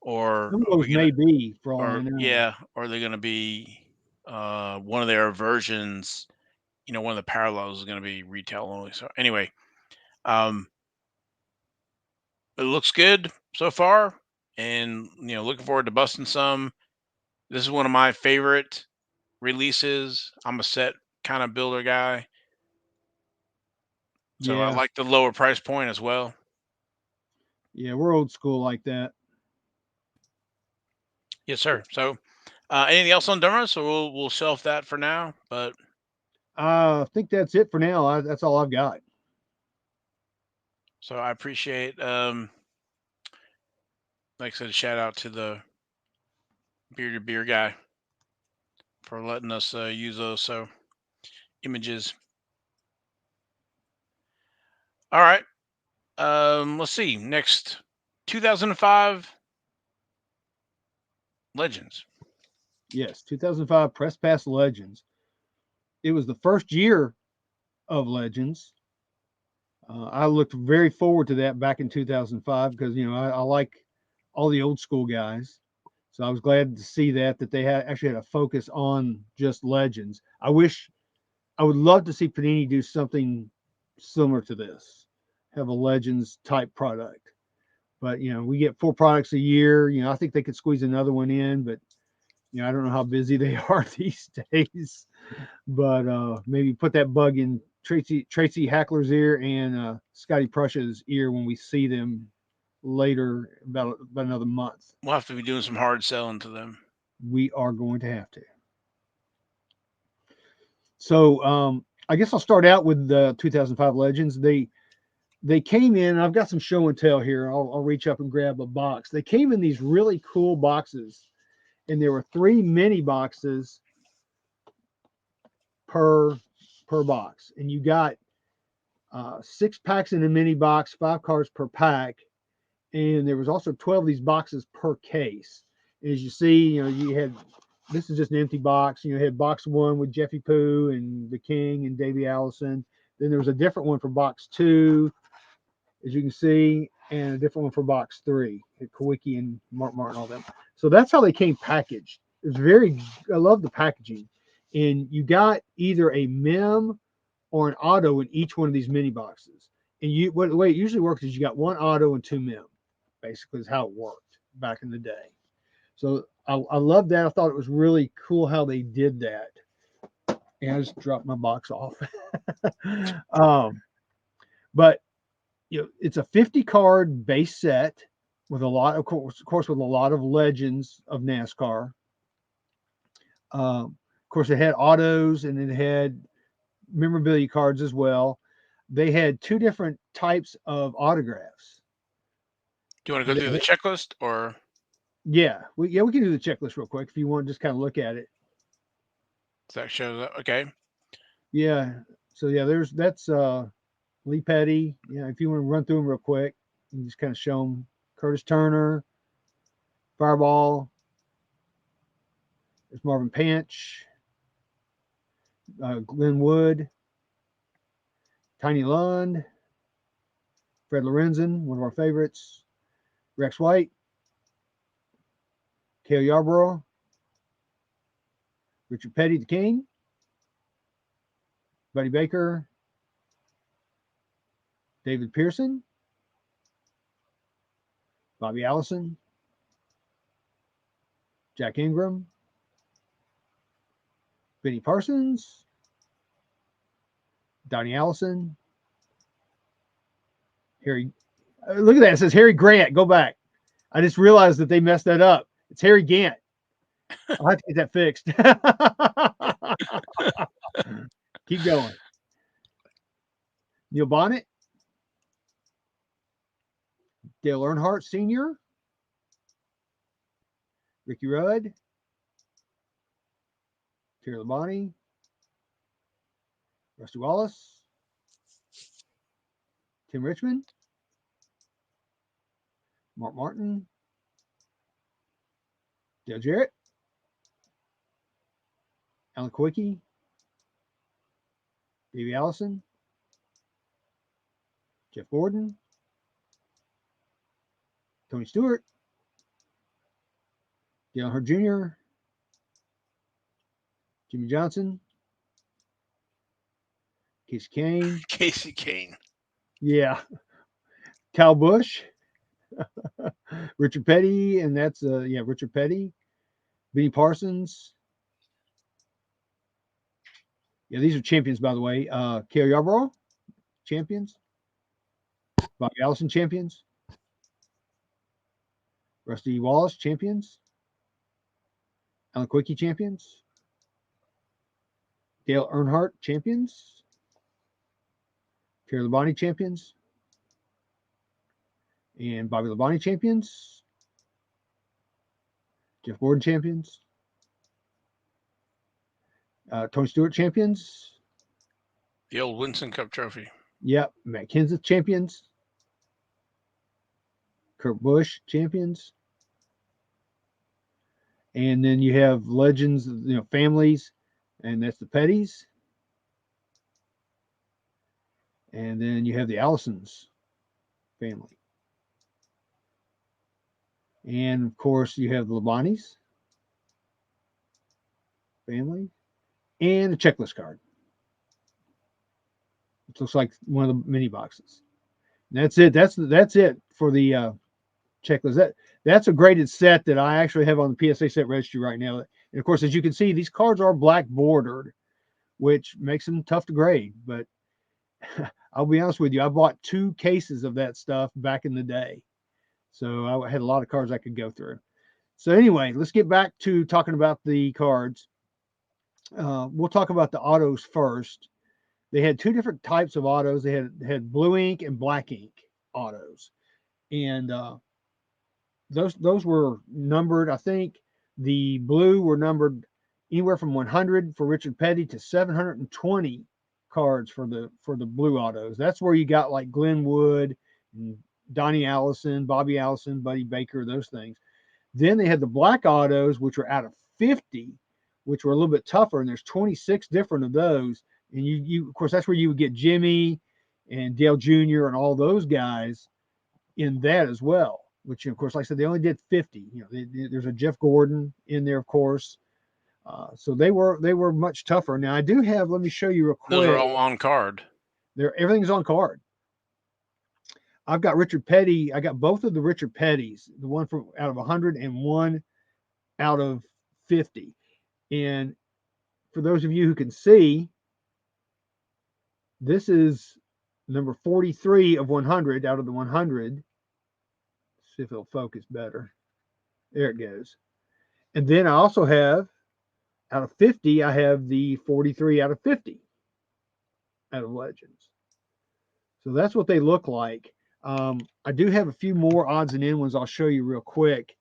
or Some of are we those gonna, may be, for all I or know. yeah, or are they gonna be one of their versions? One of the parallels is gonna be retail only. So anyway, um, it looks good so far, and looking forward to busting some. This is one of my favorite releases. I'm a set kind of builder guy, so I Yeah, like the lower price point as well. yeah, we're old school like that. Yes, sir. So, anything else on Donruss? So we'll shelf that for now. But I think that's it for now. That's all I've got. so I appreciate, like I said, a shout out to the bearded beer guy for letting us use those images. All right. Let's see. Next, 2005 Legends. Yes, 2005 Press Pass Legends. It was the first year of Legends. I looked very forward to that back in 2005 because I like all the old school guys. So I was glad to see that they had actually had a focus on just Legends. I would love to see Panini do something similar to this, have a Legends type product. But we get 4 products a year. I think they could squeeze another one in, but I don't know how busy they are these days. But maybe put that bug in Tracy Hackler's ear and Scotty Prussia's ear when we see them later, about another month. We'll have to be doing some hard selling to them. We are going to have to. So I guess I'll start out with the 2005 Legends. They came in. I've got some show and tell here. I'll reach up and grab a box. They came in these really cool boxes, and there were 3 mini boxes per box, and you got 6 packs in a mini box, 5 cards per pack, and there was also 12 of these boxes per case. As you see, you had, this is just an empty box. You had box 1 with Jeffy Pooh and the King and Davy Allison. Then there was a different one for box 2, as you can see, and a different one for box 3, Kawiki and Mark Martin, all them. So that's how they came packaged. It was very, I love the packaging. And you got either a mem or an auto in each one of these mini boxes. And the way it usually works is you got 1 auto and 2 mem, basically, is how it worked back in the day. So I love that. I thought it was really cool how they did that. And I just dropped my box off. um, but it's a 50 card base set with a lot, of course, with a lot of legends of NASCAR. Of course, it had autos and it had memorabilia cards as well. They had 2 different types of autographs. Do you want to go through the checklist, or We can do the checklist real quick if you want to just kind of look at it. that shows up? Okay. Yeah. So yeah, that's Lee Petty. Yeah, if you want to run through them real quick, you can just kind of show them. Curtis Turner, Fireball. There's Marvin Panch, Glenn Wood, Tiny Lund, Fred Lorenzen, one of our favorites, Rex White, Cale Yarborough, Richard Petty, the King, Buddy Baker, David Pearson, Bobby Allison, Jack Ingram, Benny Parsons, Donnie Allison, Harry. Look at that. It says Harry Grant. Go back. I just realized that they messed that up. It's Harry Gant. I'll have to get that fixed. Keep going. Neil Bonnet, Dale Earnhardt Sr., Ricky Rudd, Terry Labonte, Rusty Wallace, Tim Richmond, Mark Martin, Dale Jarrett, Alan Quickie, Davey Allison, Jeff Gordon, Tony Stewart, Dale Hurd Jr., Jimmy Johnson, Casey Kane, Casey Kane. yeah, Kyle Busch, Richard Petty, and that's Richard Petty, Benny Parsons. Yeah, these are champions, by the way. Cale Yarborough, champions. Bobby Allison, champions. Rusty Wallace, champions. Alan Quickie, champions. Dale Earnhardt, champions. Terry Labonte, champions. And Bobby Labonte, champions. Jeff Gordon, champions. Tony Stewart, champions. The old Winston Cup trophy. Yep. Matt Kenseth, champions. Kurt Busch, champions. And then you have legends, families, and that's the Petties. And then you have the Allisons family. And of course, you have the Labontes family and a checklist card. It looks like one of the mini boxes. And that's it. That's it for the checklist. That's a graded set that I actually have on the PSA set registry right now. And of course, as you can see, these cards are black bordered, which makes them tough to grade. But I'll be honest with you, I bought 2 cases of that stuff back in the day. So I had a lot of cards I could go through. So anyway, let's get back to talking about the cards. We'll talk about the autos first. They had 2 different types of autos. They had blue ink and black ink autos. And those were numbered. I think the blue were numbered anywhere from 100 for Richard Petty to 720 cards for the blue autos. That's where you got like Glenn Wood and Donnie Allison, Bobby Allison, Buddy Baker, those things. Then they had the black autos, which were out of 50, which were a little bit tougher, and there's 26 different of those. And you of course, that's where you would get Jimmy and Dale Jr. and all those guys in that as well. Which, of course, like I said, they only did 50. There's a Jeff Gordon in there, of course. So they were much tougher. Now I do have. Let me show you real quick. Those are all on card. Everything's on card. I've got Richard Petty. I got both of the Richard Pettys, the one from out of 100 and one out of 50. And for those of you who can see, this is number 43 of 100 out of the 100. See if it'll focus better. There it goes. And then I also have, out of 50, I have the 43 out of 50 out of Legends. So that's what they look like. I do have a few more odds and end ones I'll show you real quick.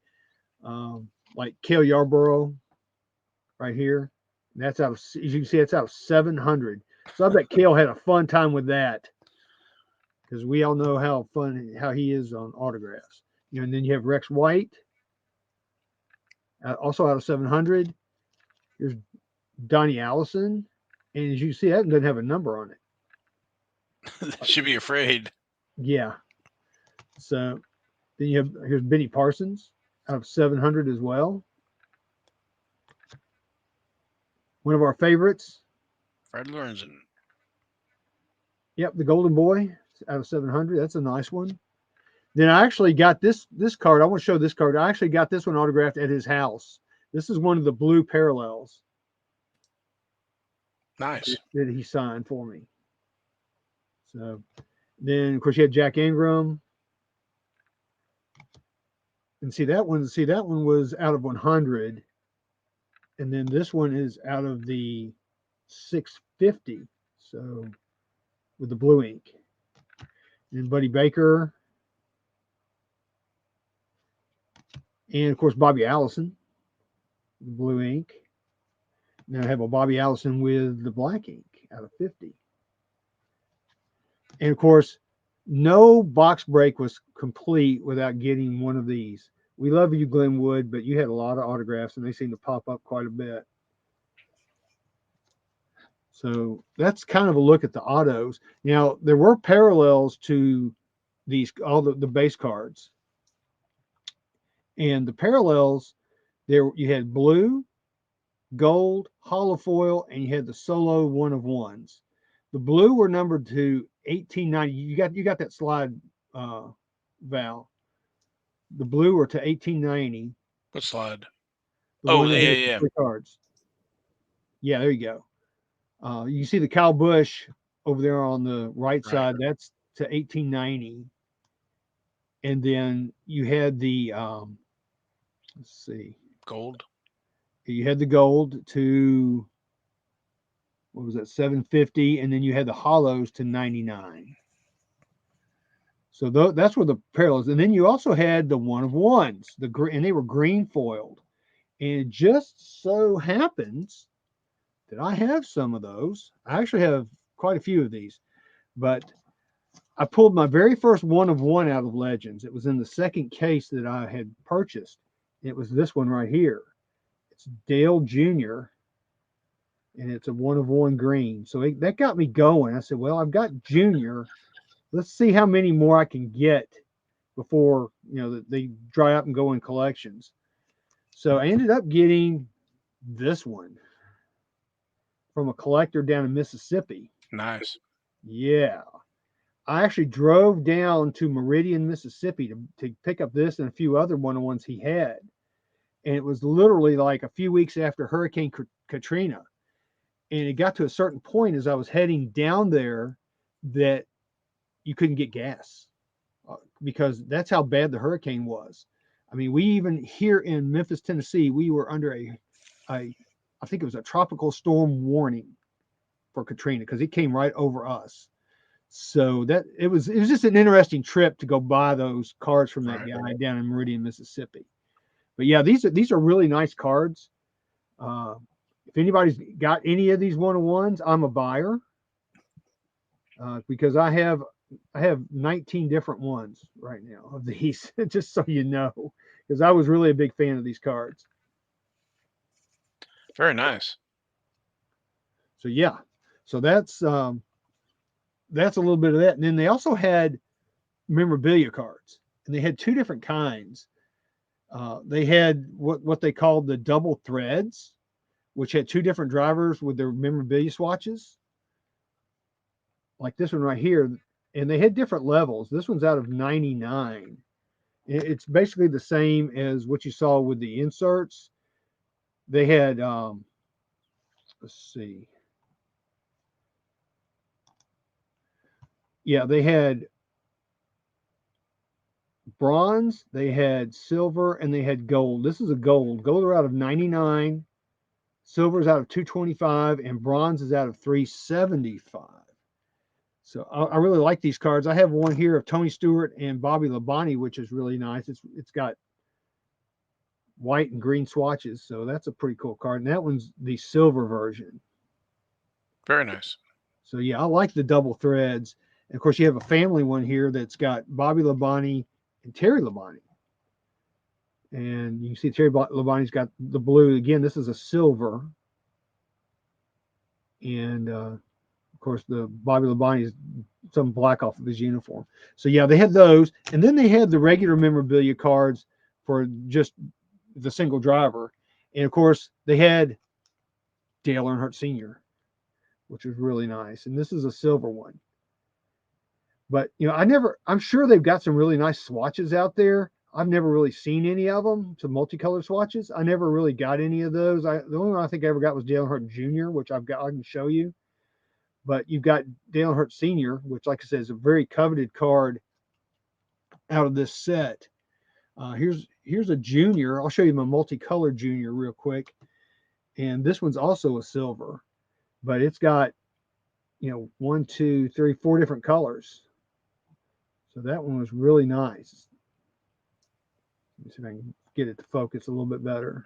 Like Cale Yarborough right here. And that's out of, as you can see, it's out of 700. So I bet Cale had a fun time with that, because we all know how he is on autographs. And then you have Rex White, also out of 700. Here's Donnie Allison, and as you can see, that doesn't have a number on it. Should be afraid. Yeah. So then here's Benny Parsons out of 700 as well. One of our favorites, Fred Lorenzen. Yep, the Golden Boy out of 700. That's a nice one. Then I actually got this card. I want to show this card. I actually got this one autographed at his house. This is one of the blue parallels. Nice. That he signed for me. So then, of course, you had Jack Ingram. And see that one was out of 100. And then this one is out of the 650. So with the blue ink. And Buddy Baker. And of course, Bobby Allison, the blue ink. Now I have a Bobby Allison with the black ink out of 50. And of course, no box break was complete without getting one of these. We love you, Glenwood, but you had a lot of autographs and they seem to pop up quite a bit. So that's kind of a look at the autos. Now, there were parallels to these, all the base cards. And the parallels, there you had blue, gold, holofoil, and you had the solo one of ones. The blue were numbered to 1890. You got that slide, uh, Val. The blue were to 1890. What slide? The Oh, one that yeah, has the yeah. three cards. Yeah, there you go. You see the Kyle Busch over there on the right Right. side. That's to 1890. And then you had the let's see, Gold. you had the gold to, what was that, 750, and then you had the hollows to 99. So that's where the parallels. And then you also had the one of ones, and they were green foiled. And it just so happens that I have some of those. I actually have quite a few of these, but I pulled my very first one of one out of Legends. It was in the second case that I had purchased. It was this one right here. It's Dale Jr., and it's a one of one green. So that got me going. I said, well, I've got Junior. Let's see how many more I can get before they dry up and go in collections. So I ended up getting this one from a collector down in Mississippi. Nice. Yeah. I actually drove down to Meridian, Mississippi to pick up this and a few other one of ones he had. And it was literally like a few weeks after Hurricane Katrina. And it got to a certain point as I was heading down there that you couldn't get gas because that's how bad the hurricane was. I mean, we even here in Memphis, Tennessee, we were under I think it was a tropical storm warning for Katrina because it came right over us. So that it was just an interesting trip to go buy those cards from that guy down in Meridian, Mississippi. But yeah, these are really nice cards. Uh, if anybody's got any of these one on ones, I'm a buyer because I have 19 different ones right now of these, just so you know, because I was really a big fan of these cards. Very nice. So yeah, so that's a little bit of that. And then they also had memorabilia cards, and they had two different kinds. They had what they called the double threads, which had two different drivers with their memorabilia swatches, like this one right here. And they had different levels. This one's out of 99. It's basically the same as what you saw with the inserts. They had, let's see. Yeah, they had bronze, they had silver, and they had gold. This is a gold. Gold are out of 99. Silver is out of 225, and bronze is out of 375. So I really like these cards. I have one here of Tony Stewart and Bobby Labonte, which is really nice. It's got white and green swatches, so that's a pretty cool card. And that one's the silver version. Very nice. So yeah, I like the double threads. And of course, you have a family one here that's got Bobby Labonte and Terry Labonte. And you can see Terry Labonte's got the blue. Again, this is a silver. And of course, the Bobby Labonte is some black off of his uniform. So yeah, they had those. And then they had the regular memorabilia cards for just the single driver. And of course, they had Dale Earnhardt Sr., which was really nice. And this is a silver one. But I'm sure they've got some really nice swatches out there. I've never really seen any of them, some multicolored swatches. I never really got any of those. The only one I think I ever got was Dale Earnhardt Jr., which I can show you. But you've got Dale Earnhardt Sr., which, like I said, is a very coveted card out of this set. Here's a junior. I'll show you my multicolored junior real quick. And this one's also a silver, but it's got, 1, 2, 3, 4 different colors. So that one was really nice. Let me see if I can get it to focus a little bit better.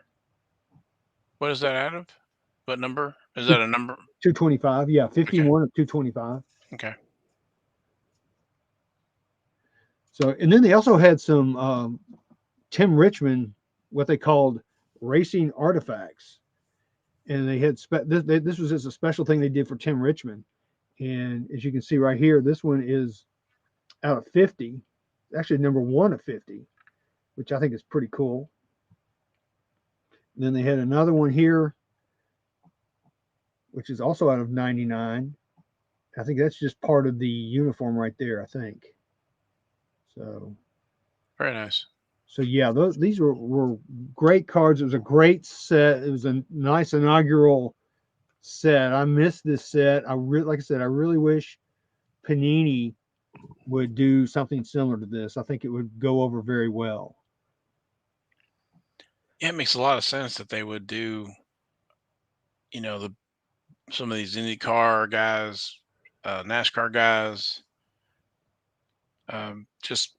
What is that out of? What number? Is that a number? 225. Yeah, 51 Okay. of 225. Okay. So, and then they also had some Tim Richmond, what they called racing artifacts, and they had this was just a special thing they did for Tim Richmond. And as you can see right here, this one is out of 50, actually number one of 50, which I think is pretty cool. And then they had another one here, which is also out of 99. I think that's just part of the uniform right there, I think. So, Very nice. so yeah, these were great cards. It was a great set. It was a nice inaugural set. I missed this set. Like I said, I really wish Panini would do something similar to this. I think it would go over very well. Yeah, it makes a lot of sense that they would do, the some of these IndyCar guys, NASCAR guys, just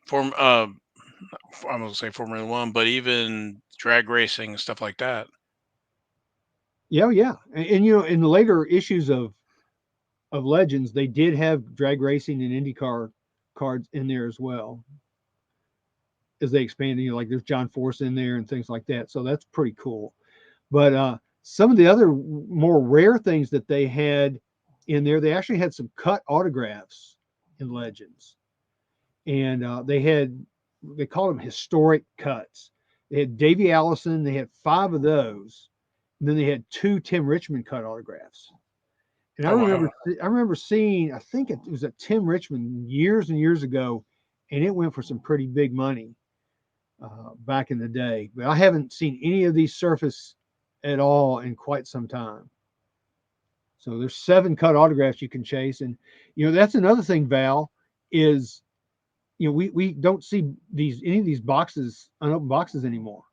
form. I'm gonna say Formula One, but even drag racing and stuff like that. Yeah, oh, yeah, and in the later issues of Legends, they did have drag racing and IndyCar cards in there as well as they expanded. Like there's John Force in there and things like that. So that's pretty cool. But some of the other more rare things that they had in there, they actually had some cut autographs in Legends, and they called them historic cuts. They had Davey Allison. They had 5 of those, and then they had 2 Tim Richmond cut autographs. And Oh wow! I remember seeing, I think it was a Tim Richmond years and years ago, and it went for some pretty big money back in the day. But I haven't seen any of these surface at all in quite some time. So there's 7 cut autographs you can chase, and that's another thing, Val, is we don't see any of these boxes, unopened boxes anymore.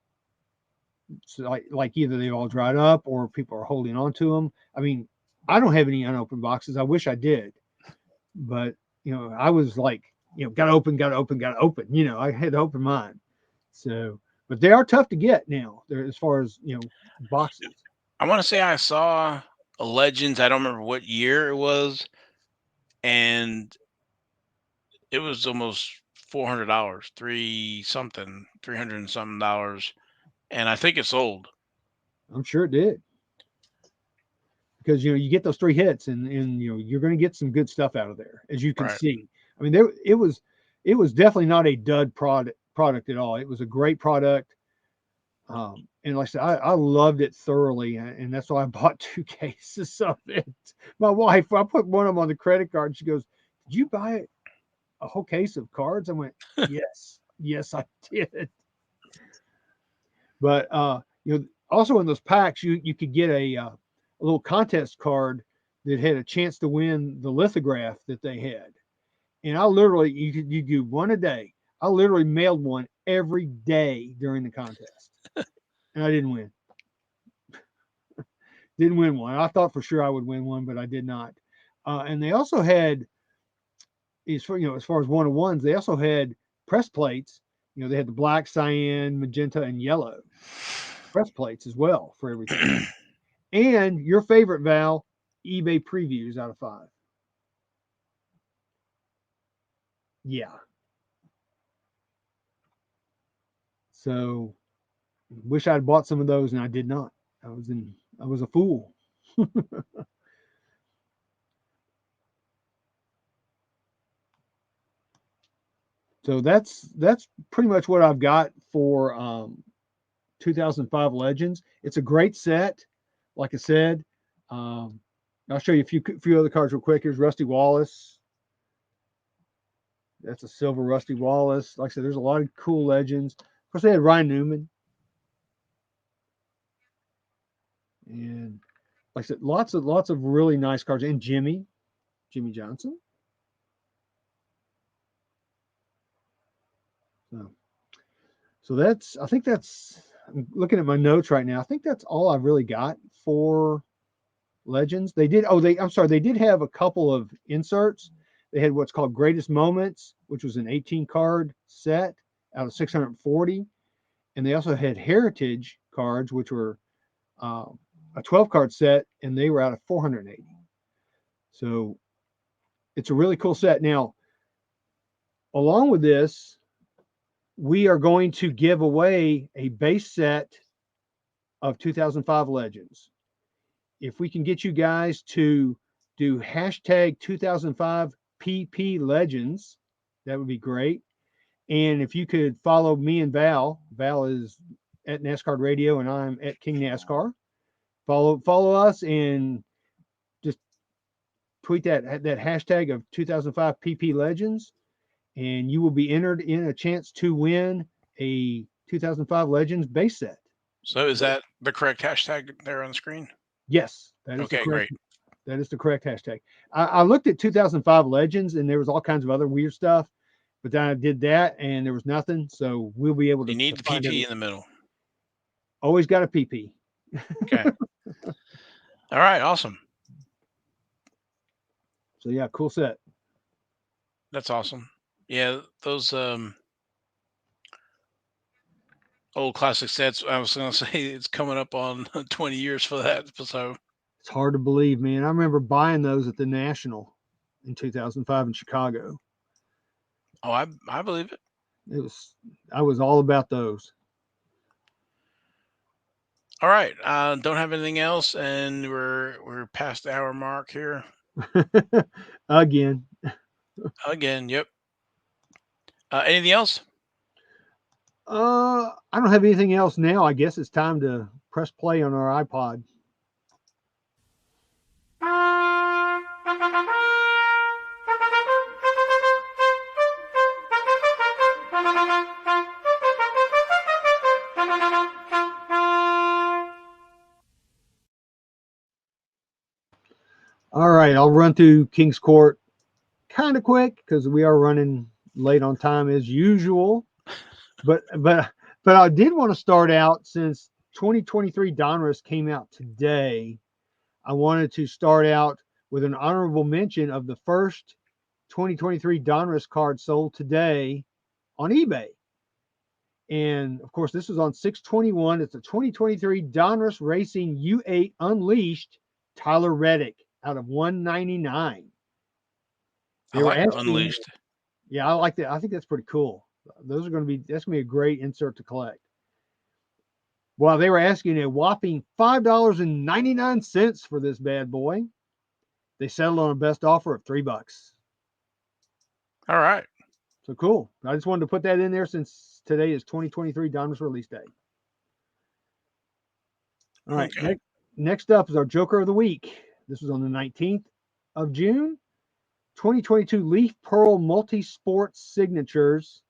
So like either they all dried up or people are holding on to them. I mean, I don't have any unopened boxes. I wish I did, but I was like, gotta open, gotta open, gotta open. I had to open mine. So, but they are tough to get now. They're as far as boxes. I want to say I saw a Legends. I don't remember what year it was, and it was almost $400, three hundred and something dollars, and I think it sold. I'm sure it did because you get those 3 hits and you're going to get some good stuff out of there, as you can Right. see. I mean, it was definitely not a dud product at all. It was a great product. And like I said, I loved it thoroughly, and that's why I bought 2 cases of it. My wife, I put one of them on the credit card. She goes, "Did you buy a whole case of cards?" I went, "Yes, yes, I did." But also in those packs, you could get a little contest card that had a chance to win the lithograph that they had. And I literally, you do one a day. I literally mailed one every day during the contest, and I didn't win. Didn't win one. I thought for sure I would win one, but I did not. And they also had, as far as one-on-ones, they also had press plates. They had the black, cyan, magenta, and yellow press plates as well for everything. And your favorite, Val, eBay previews out of 5. Yeah. So wish I'd bought some of those, and I did not. I was a fool. So that's pretty much what I've got for 2005 Legends. It's a great set. Like I said, um, I'll show you a few other cards real quick. Here's Rusty Wallace. That's a silver Rusty Wallace. Like I said, there's a lot of cool Legends. Of course, they had Ryan Newman, and like I said, lots of really nice cards. And Jimmy Johnson. So, I think that's. I'm looking at my notes right now. I think that's all I've really got for Legends. I'm sorry, they did have a couple of inserts. They had what's called Greatest Moments, which was an 18 card set out of 640. And they also had Heritage cards, which were a 12 card set, and they were out of 480. So it's a really cool set. Now, Along with this, we are going to give away a base set of 2005 Legends. If we can get you guys to do hashtag 2005 PP Legends, that would be great. And if you could follow me and Val is at NasCard Radio and I'm at King NASCAR. Follow us and just tweet that hashtag of 2005 PP Legends, and you will be entered in a chance to win a 2005 Legends base set. So is that the correct hashtag there on the screen? Yes, that is the Okay, correct. great. That is the correct hashtag. I looked at 2005 Legends and there was all kinds of other weird stuff, but then I did that and there was nothing. So we'll be able You need to the find PP it. in the middle. Always got a PP. Okay. All right. Awesome. So yeah, cool set. That's awesome. Yeah, those old classic sets. I was gonna say it's coming up on 20 years for that. So It's hard to believe, man. I remember buying those at the National in 2005 in Chicago. oh, I believe it. It was I was all about those. All right. Don't have anything else, and we're past the hour mark here. Again. Again. Yep. Anything else? I don't have anything else now. I guess it's time to press play on our iPod. All right, I'll run through King's Court kind of quick because we are running late on time as usual. But I did want to start out, since 2023 Donruss came out today. I wanted to start out with an honorable mention of the first 2023 Donruss card sold today on eBay. And of course, this was on 6/21. It's a 2023 Donruss Racing U8 Unleashed Tyler Reddick out of 199. I They were like the asking, Unleashed. yeah, I like that. I think that's pretty cool. That's going to be a great insert to collect. Well, they were asking a whopping $5.99 for this bad boy. They settled on a best offer of $3. All right. So cool. I just wanted to put that in there since today is 2023 Donruss release day. All right. Okay. Next up is our Joker of the Week. This was on the 19th of June. 2022 Leaf Pearl Multi-Sport Signatures.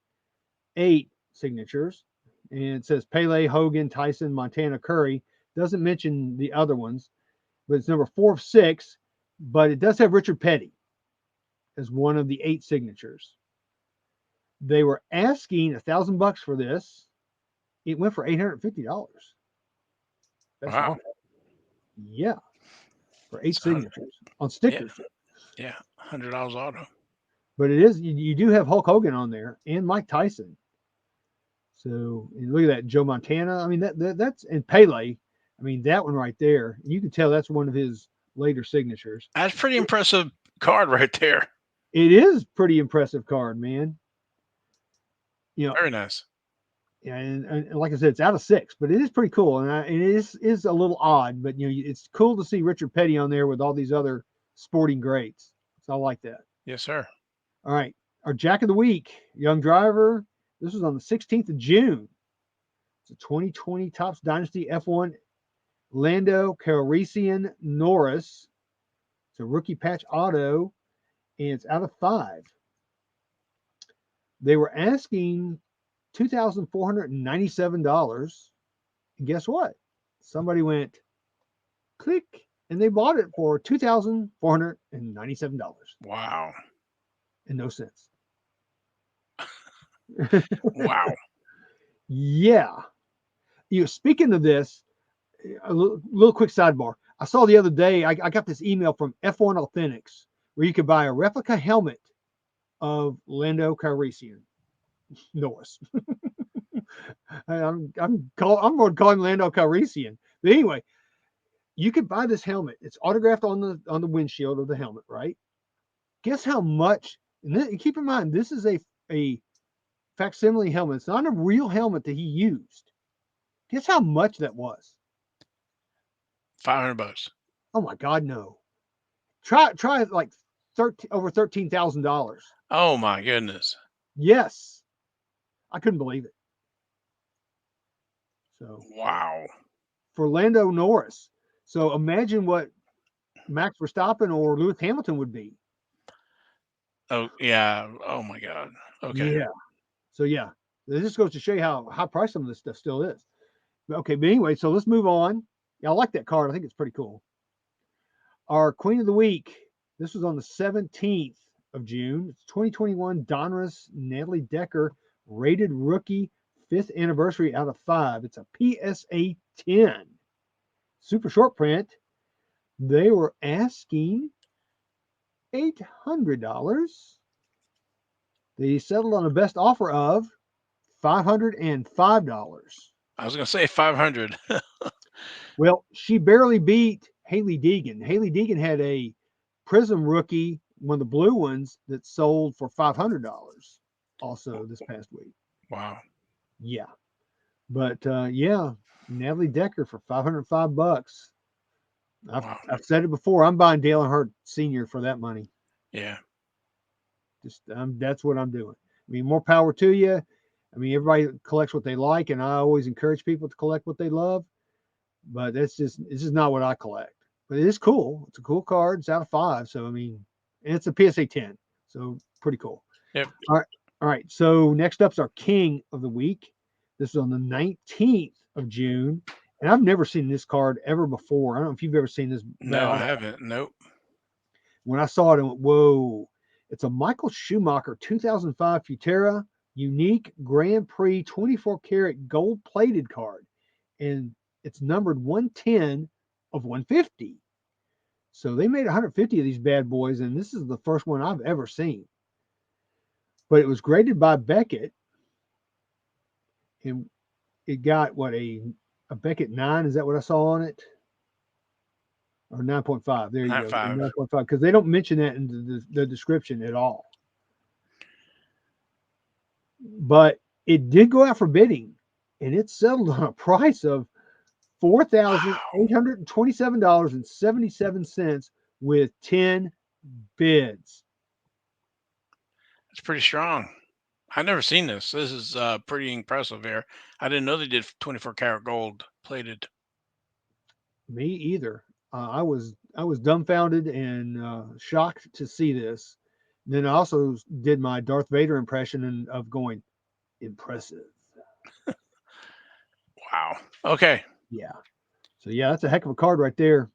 8 signatures. And it says Pele, Hogan, Tyson, Montana, Curry. Doesn't mention the other ones, but it's number 4 of 6. But it does have Richard Petty as one of the 8 signatures. They were asking $1,000 for this. It went for $850. That's Wow. awesome. Yeah, for 8 It's a hundred- signatures on stickers. Yeah. $100 auto. But it is, you do have Hulk Hogan on there and Mike Tyson. So and look at that, Joe Montana. I mean that's, and Pele. I mean, that one right there. You can tell that's one of his later signatures. That's pretty impressive card right there. It is pretty impressive card, man. You know, Very nice. and like I said, it's out of 6, but it is pretty cool, and it is a little odd, but you know, it's cool to see Richard Petty on there with all these other sporting greats. So I like that. Yes, sir. All right, our Jack of the Week, young driver. This was on the 16th of June. It's a 2020 Topps Dynasty F1 Lando Calrissian Norris. It's a rookie patch auto, and it's out of 5. They were asking $2,497. And guess what? Somebody went click and they bought it for $2,497. Wow. And no cents. Wow. Yeah. You know, speaking of this, a little quick sidebar. I saw the other day, I got this email from F1 Authentics where you could buy a replica helmet of Lando Calrissian Norris. I'm going to call him Lando Calrissian. But anyway, you could buy this helmet. It's autographed on the windshield of the helmet, right? Guess how much? And keep in mind, this is a a facsimile helmet. It's not a real helmet that he used. Guess how much that was? $500. Oh my God, no. Try it like over $13,000. Oh my goodness. Yes, I couldn't believe it. So Wow. for Lando Norris, so imagine what Max Verstappen or Lewis Hamilton would be. Oh yeah. Oh my God. Okay. Yeah. So yeah, this just goes to show you how high price some of this stuff still is. Okay, but anyway, so let's move on. Yeah, I like that card. I think it's pretty cool. Our Queen of the Week. This was on the 17th of June. It's 2021 Donruss Natalie Decker rated rookie 5th anniversary out of 5. It's a PSA 10. Super short print. They were asking $800. They settled on a best offer of $505. I was gonna say 500. Well, she barely beat Haley Deegan. Haley Deegan had a Prism rookie, one of the blue ones, that sold for $500 also this past week. Wow. Yeah. But yeah, Natalie Decker for $505. Wow. I've said it before. I'm buying Dale Earnhardt Sr. for that money. Yeah. Just that's what I'm doing. I mean, more power to you. I mean, everybody collects what they like, and I always encourage people to collect what they love. But it's just not what I collect. But it is cool. It's a cool card. It's out of 5, so I mean, and it's a PSA 10, so pretty cool. Yep. All right. So next up's our King of the Week. This is on the 19th of June, and I've never seen this card ever before. I don't know if you've ever seen this. No, I haven't. Nope. When I saw it, I went, whoa. It's a Michael Schumacher 2005 Futera Unique Grand Prix 24 karat gold plated card. And it's numbered 110 of 150. So they made 150 of these bad boys, and this is the first one I've ever seen. But it was graded by Beckett, and it got what a Beckett 9. Is that what I saw on it? Or 9.5. There you Not go. 5. 9.5, because they don't mention that in the description at all. But it did go out for bidding, and it settled on a price of Wow. $4,827.77 with 10 bids. That's pretty strong. I've never seen this. This is pretty impressive here. I didn't know they did 24 karat gold plated. Me either. I was dumbfounded and shocked to see this. Then I also did my Darth Vader impression of going impressive. Wow. Okay. Yeah. So yeah, that's a heck of a card right there.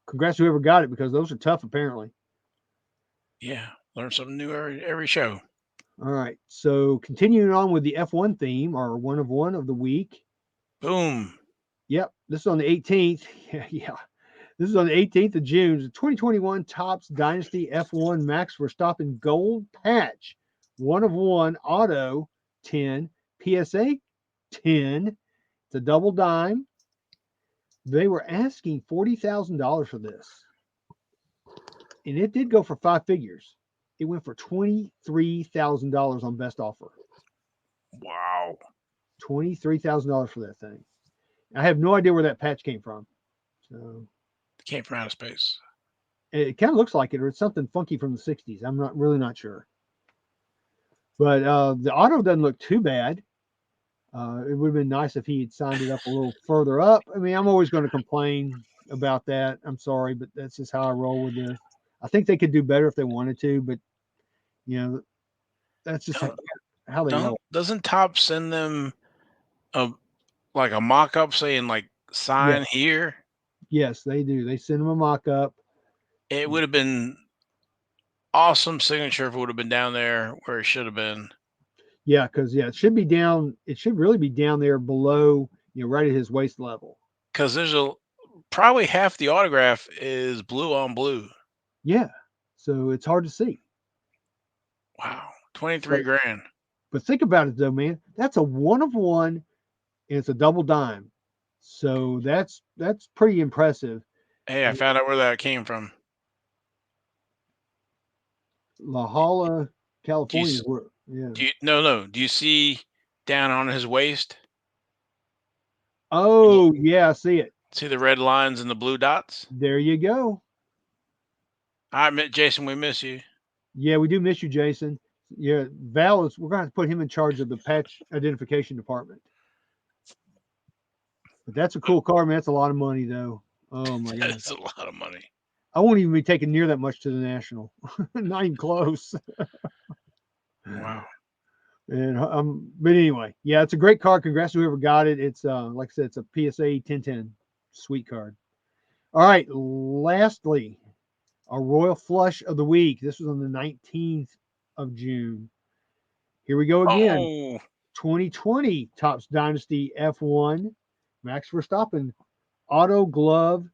Congrats to whoever got it, because those are tough apparently. Yeah. Learn something new every show. All right. So continuing on with the F1 theme, our one of one of the week. Boom. Yep. This is on the 18th. Yeah. This is on the 18th of June. The 2021 Topps Dynasty F1 Max Verstappen Gold Patch. One of one auto 10. PSA 10. It's a double dime. They were asking $40,000 for this. And it did go for 5 figures. It went for $23,000 on best offer. Wow. $23,000 for that thing. I have no idea where that patch came from. So Came from outer space. it kind of looks like it, or it's something funky from the 60s. I'm not sure. But the auto doesn't look too bad. It would have been nice if he had signed it up a little further up. I mean, I'm always going to complain about that. I'm sorry, but that's just how I roll with this. I think they could do better if they wanted to, but you know, that's just Don't, how they roll. doesn't Top send them a like a mock up saying like Yeah, sign here? yes, they do. They send them a mock up. It would have been awesome signature if it would have been down there where it should have been. Yeah, because it should be down. It should really be down there below, right at his waist level. Because there's probably half the autograph is blue on blue. Yeah, so it's hard to see. Wow. 23 But grand. but think about it though, man. That's a one of one, and it's a double dime. So that's pretty impressive. Hey, I found out where that came from. La Jolla, Do you, California is where. Yeah. No. Do you see down on his waist? Oh, yeah, I see it. See the red lines and the blue dots? There you go. I admit, Jason, we miss you. Yeah, we do miss you, Jason. Yeah, Val is. We're going to put him in charge of the patch identification department. But that's a cool car, man. That's a lot of money, though. Oh my gosh, That's a lot of money. I won't even be taking near that much to the national. Not even close. Wow. And but anyway, yeah, it's a great card. Congrats to whoever got it. It's like I said, it's a PSA 1010 sweet card. All right, lastly, our Royal Flush of the week. This was on the 19th of June. Here we go again. Oh, 2020 Topps Dynasty F1 Max Verstappen Auto Glove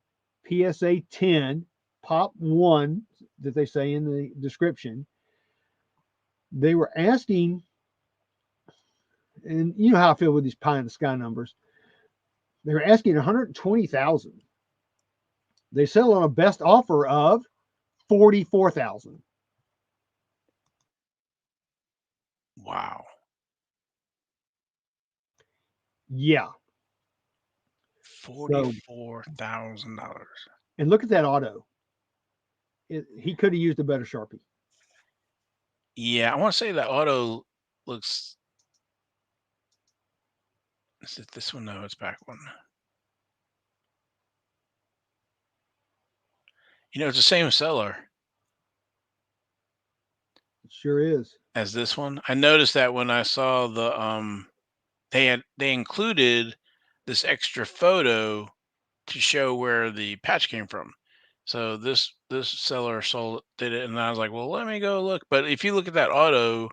PSA 10 Pop 1 that they say in the description. They were asking, and you know how I feel with these pie in the sky numbers. They were asking 120,000. They sell on a best offer of 44,000. wow. Yeah. So, $44,000. and look at that auto. He could have used a better Sharpie. Yeah, I want to say that auto looks. Is it this one? No, it's back one. It's the same seller It sure is. as this one. I noticed that when I saw they included this extra photo to show where the patch came from. So this seller did it, and I was like, well, let me go look. But if you look at that auto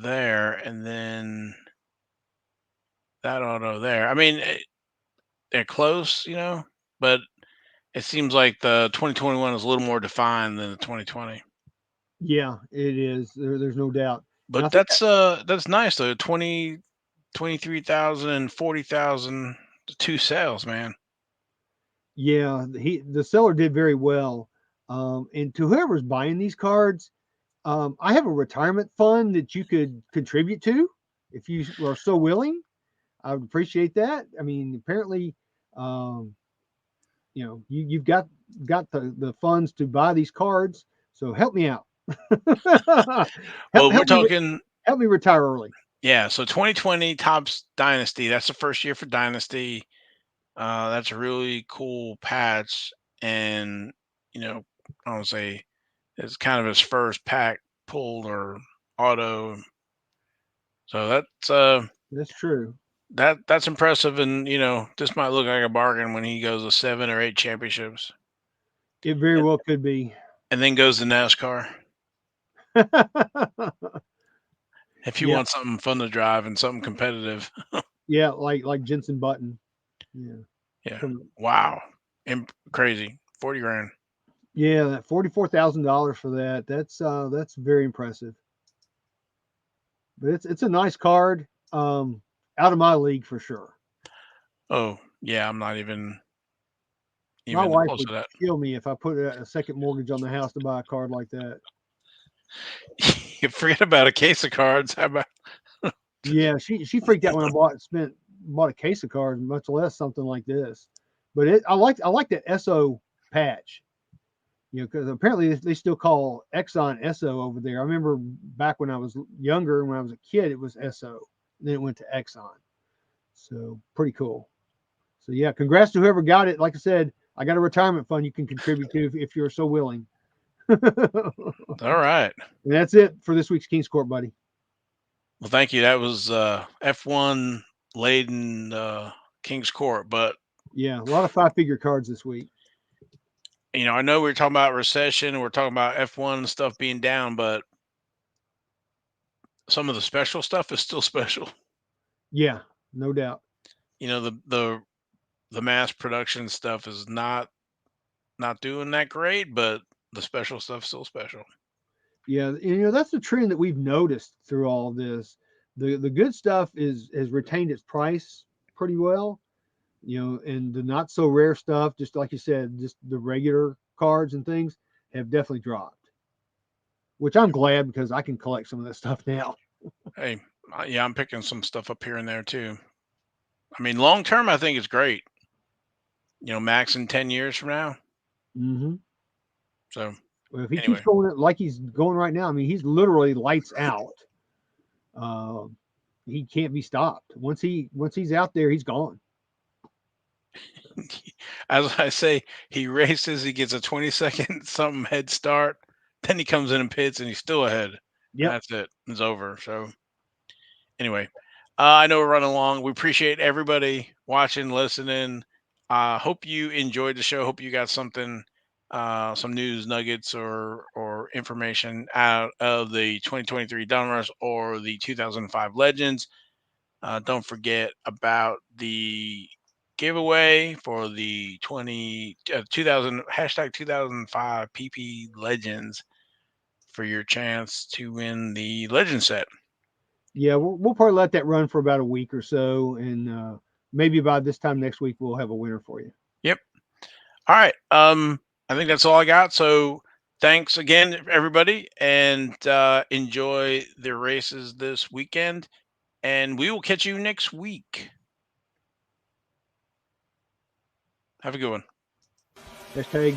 there, and then that auto there, I mean, they're close, but it seems like the 2021 is a little more defined than the 2020. Yeah, it is. There's no doubt. And I But think that's nice though. 23,000 and 40,000, two sales, man. yeah, the seller did very well. And to whoever's buying these cards, I have a retirement fund that you could contribute to if you are so willing. I would appreciate that. I mean, apparently, um, you've got the funds to buy these cards, so help me out. Well, we're Help me talking, help me retire early. yeah. So 2020 Topps Dynasty. That's the first year for Dynasty. That's a really cool patch, and I don't say it's kind of his first pack pulled or auto. So That's true. that's impressive, and this might look like a bargain when he goes to 7 or 8 championships, It very and, well could be. and then goes to NasCar. If you Yeah, want something fun to drive and something competitive, yeah, like Jensen Button. Yeah, yeah, come. wow, crazy, 40 grand. Yeah, that $44,000 for that. That's very impressive. But it's a nice card. Out of my league for sure. Oh yeah, I'm not even My even wife close would to kill me if I put a second mortgage on the house to buy a card like that. that. Forget about a case of cards. How about Yeah, she freaked out when I bought a case of cards, much less something like this. But I like that SO patch. Because apparently they still call Exxon SO over there. I remember back when I was younger, when I was a kid, it was SO. Then it went to Exxon. So pretty cool. So yeah, congrats to whoever got it. Like I said, I got a retirement fund you can contribute to if you're so willing. And all right? that's it for this week's King's Court, buddy. Well, thank you. That was F1 laden King's Court, but Yeah, a lot of five-figure cards this week. I know we were talking about recession, we're talking about F1 stuff being down, but some of the special stuff is still special. Yeah, no doubt. The mass production stuff is not doing that great, but the special stuff's still special. Yeah, and, that's the trend that we've noticed through all of this. The good stuff has retained its price pretty well, and the not so rare stuff, just like you said, just the regular cards and things have definitely dropped. which I'm glad because I can collect some of that stuff now. Hey, yeah, I'm picking some stuff up here and there too. I mean, long term, I think it's great. Max in 10 years from now. Hmm. So Well, if he keeps anyway, going like he's going right now, I mean, he's literally lights out. Uh, he can't be stopped. Once he's out there, he's gone. as I say, he races, he gets a 20-second something head start, then he comes in and pits, and he's still ahead, and Yep. that's it. It's over. So anyway, I know we're running along. We appreciate everybody watching, listening. Hope you enjoyed the show. Hope you got something, some news nuggets or information out of the 2023 Donruss or the 2005 Legends. Don't forget about the giveaway for the 2000 hashtag 2005 PP Legends for your chance to win the Legend set. Yeah, we'll probably let that run for about a week or so, and maybe by this time next week we'll have a winner for you. Yep. All right. I think that's all I got. So thanks again, everybody, and enjoy the races this weekend. And we will catch you next week. Have a good one. Hashtag